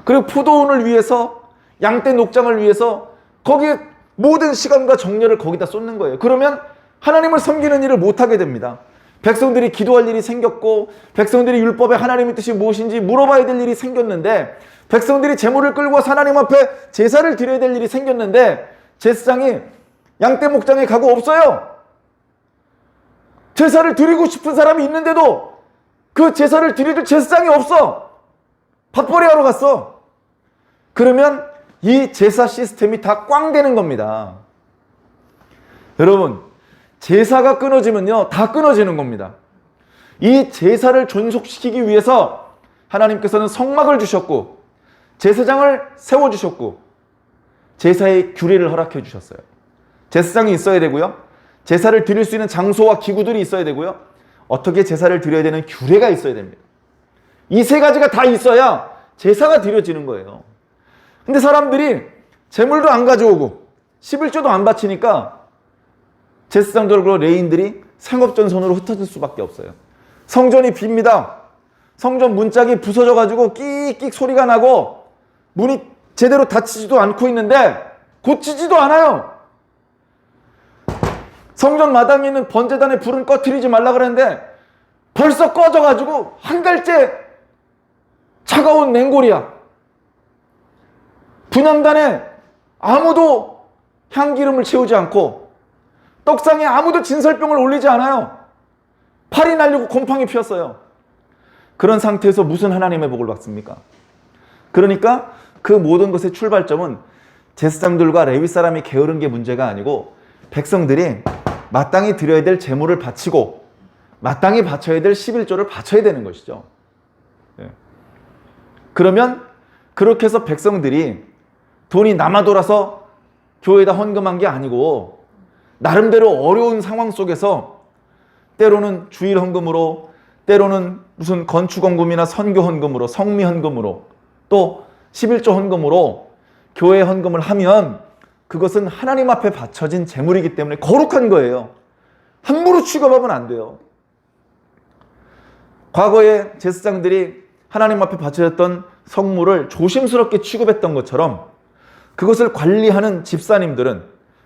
그리고 포도원을 위해서 양떼 녹장을 위해서 거기에 모든 시간과 정열을 거기다 쏟는 거예요. 그러면 하나님을 섬기는 일을 못하게 됩니다. 백성들이 기도할 일이 생겼고 백성들이 율법에 하나님의 뜻이 무엇인지 물어봐야 될 일이 생겼는데 백성들이 제물을 끌고 와서 하나님 앞에 제사를 드려야 될 일이 생겼는데 제사장이 양떼 목장에 가고 없어요. 제사를 드리고 싶은 사람이 있는데도 그 제사를 드릴 제사장이 없어. 밥벌이 하러 갔어. 그러면 이 제사 시스템이 다 꽝 되는 겁니다. 여러분, 제사가 끊어지면요, 다 끊어지는 겁니다. 이 제사를 존속시키기 위해서 하나님께서는 성막을 주셨고 제사장을 세워주셨고 제사의 규례를 허락해 주셨어요. 제사장이 있어야 되고요. 제사를 드릴 수 있는 장소와 기구들이 있어야 되고요. 어떻게 제사를 드려야 되는 규례가 있어야 됩니다. 이 세 가지가 다 있어야 제사가 드려지는 거예요. 근데 사람들이 제물도 안 가져오고 11조도 안 바치니까 제사장들과 레위인들이 생업전선으로 흩어질 수밖에 없어요. 성전이 빕니다. 성전 문짝이 부서져가지고 끽끽 소리가 나고 문이 제대로 닫히지도 않고 있는데 고치지도 않아요. 성전 마당에 있는 번제단의 불은 꺼트리지 말라 그랬는데 벌써 꺼져가지고 한 달째 차가운 냉골이야. 분향단에 아무도 향기름을 채우지 않고 떡상에 아무도 진설병을 올리지 않아요. 팔이 날리고 곰팡이 피었어요. 그런 상태에서 무슨 하나님의 복을 받습니까? 그러니까 그 모든 것의 출발점은 제사장들과 레위 사람이 게으른 게 문제가 아니고 백성들이 마땅히 드려야 될 제물을 바치고 마땅히 바쳐야 될 11조를 바쳐야 되는 것이죠. 그러면 그렇게 해서 백성들이 돈이 남아 돌아서 교회에다 헌금한 게 아니고 나름대로 어려운 상황 속에서 때로는 주일 헌금으로, 때로는 무슨 건축 헌금이나 선교 헌금으로, 성미 헌금으로, 또 11조 헌금으로 교회 헌금을 하면 그것은 하나님 앞에 바쳐진 재물이기 때문에 거룩한 거예요. 함부로 취급하면 안 돼요. 과거에 제사장들이 하나님 앞에 바쳐졌던 성물을 조심스럽게 취급했던 것처럼 그것을 관리하는 집사님들은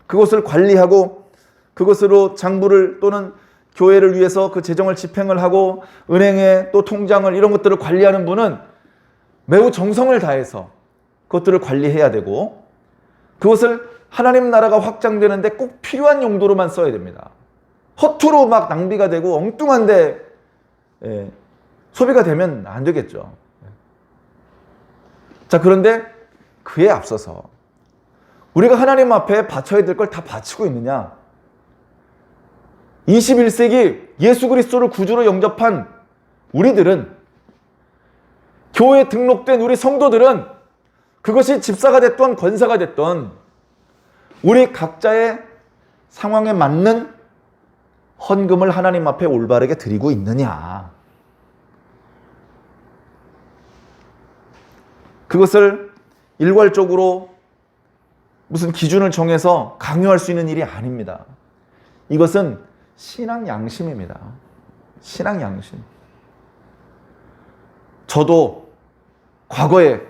그것을 관리하고 그것으로 장부를 또는 교회를 위해서 그 재정을 집행을 하고 은행에 또 통장을 이런 것들을 관리하는 분은 매우 정성을 다해서 그것들을 관리해야 되고 그것을 하나님 나라가 확장되는데 꼭 필요한 용도로만 써야 됩니다. 허투루 막 낭비가 되고 엉뚱한데 소비가 되면 안 되겠죠. 자, 그런데 그에 앞서서 우리가 하나님 앞에 바쳐야 될 걸 다 바치고 있느냐? 21세기 예수 그리스도를 구주로 영접한 우리들은, 교회에 등록된 우리 성도들은 그것이 집사가 됐던 권사가 됐던 우리 각자의 상황에 맞는 헌금을 하나님 앞에 올바르게 드리고 있느냐? 그것을 일괄적으로 무슨 기준을 정해서 강요할 수 있는 일이 아닙니다. 이것은 신앙 양심입니다. 신앙 양심. 저도 과거에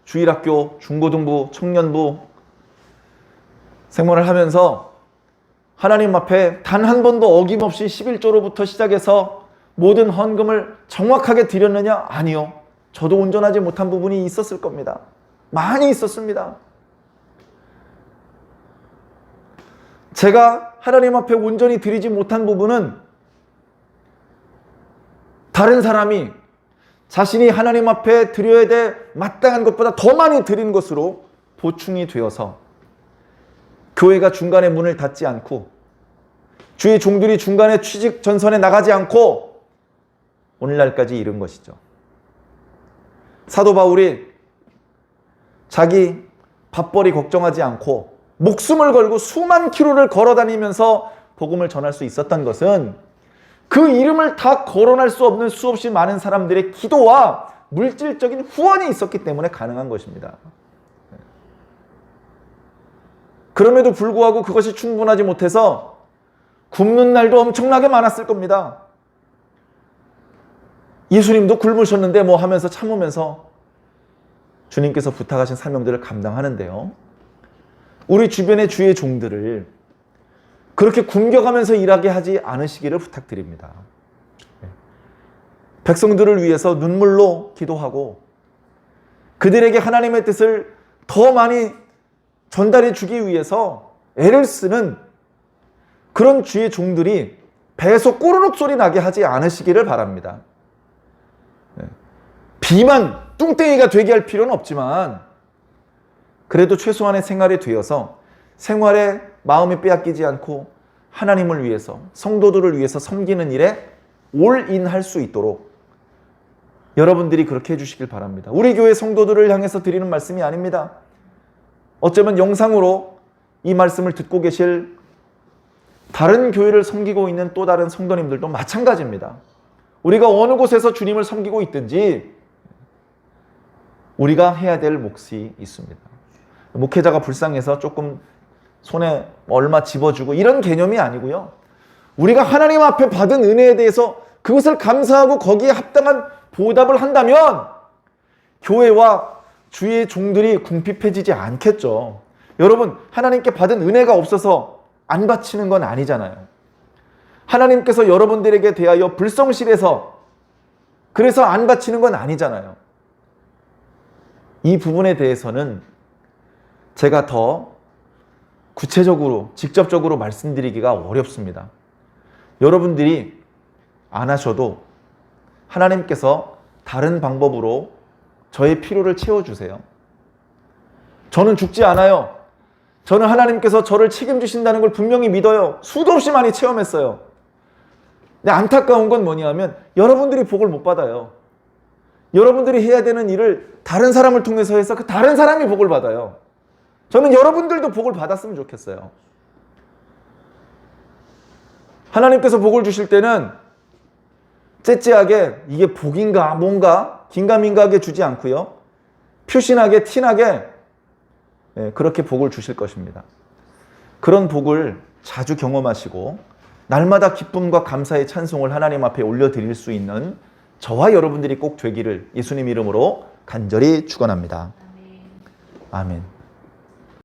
주일학교, 중고등부, 청년부 생활을 하면서 하나님 앞에 단 한 번도 어김없이 11조로부터 시작해서 모든 헌금을 정확하게 드렸느냐? 아니요. 저도 온전하지 못한 부분이 있었을 겁니다. 많이 있었습니다. 제가 하나님 앞에 온전히 드리지 못한 부분은 다른 사람이 자신이 하나님 앞에 드려야 될 마땅한 것보다 더 많이 드린 것으로 보충이 되어서 교회가 중간에 문을 닫지 않고 주의 종들이 중간에 취직 전선에 나가지 않고 오늘날까지 이른 것이죠. 사도 바울이 자기 밥벌이 걱정하지 않고 목숨을 걸고 수만 킬로를 걸어 다니면서 복음을 전할 수 있었던 것은 그 이름을 다 거론할 수 없는 수없이 많은 사람들의 기도와 물질적인 후원이 있었기 때문에 가능한 것입니다. 그럼에도 불구하고 그것이 충분하지 못해서 굶는 날도 엄청나게 많았을 겁니다. 예수님도 굶으셨는데 뭐 하면서 참으면서 주님께서 부탁하신 사명들을 감당하는데요. 우리 주변의 주의 종들을 그렇게 굶겨가면서 일하게 하지 않으시기를 부탁드립니다. 백성들을 위해서 눈물로 기도하고 그들에게 하나님의 뜻을 더 많이 전달해 주기 위해서 애를 쓰는 그런 주의 종들이 배에서 꼬르륵 소리 나게 하지 않으시기를 바랍니다. 비만 뚱땡이가 되게 할 필요는 없지만 그래도 최소한의 생활이 되어서 생활에 마음이 빼앗기지 않고 하나님을 위해서 성도들을 위해서 섬기는 일에 올인할 수 있도록 여러분들이 그렇게 해주시길 바랍니다. 우리 교회 성도들을 향해서 드리는 말씀이 아닙니다. 어쩌면 영상으로 이 말씀을 듣고 계실 다른 교회를 섬기고 있는 또 다른 성도님들도 마찬가지입니다. 우리가 어느 곳에서 주님을 섬기고 있든지 우리가 해야 될 몫이 있습니다. 목회자가 불쌍해서 조금 손에 얼마 집어주고 이런 개념이 아니고요. 우리가 하나님 앞에 받은 은혜에 대해서 그것을 감사하고 거기에 합당한 보답을 한다면 교회와 주의 종들이 궁핍해지지 않겠죠. 여러분, 하나님께 받은 은혜가 없어서 안 바치는 건 아니잖아요. 하나님께서 여러분들에게 대하여 불성실해서 그래서 안 바치는 건 아니잖아요. 이 부분에 대해서는 제가 더 구체적으로, 직접적으로 말씀드리기가 어렵습니다. 여러분들이 안 하셔도 하나님께서 다른 방법으로 저의 필요를 채워주세요. 저는 죽지 않아요. 저는 하나님께서 저를 책임지신다는 걸 분명히 믿어요. 수도 없이 많이 체험했어요. 근데 안타까운 건 뭐냐면 여러분들이 복을 못 받아요. 여러분들이 해야 되는 일을 다른 사람을 통해서 해서 그 다른 사람이 복을 받아요. 저는 여러분들도 복을 받았으면 좋겠어요. 하나님께서 복을 주실 때는 째째하게 이게 복인가 뭔가 긴가민가하게 주지 않고요. 표신하게 티나게 그렇게 복을 주실 것입니다. 그런 복을 자주 경험하시고 날마다 기쁨과 감사의 찬송을 하나님 앞에 올려드릴 수 있는 저와 여러분들이 꼭 되기를 예수님 이름으로 간절히 축원합니다. 아멘.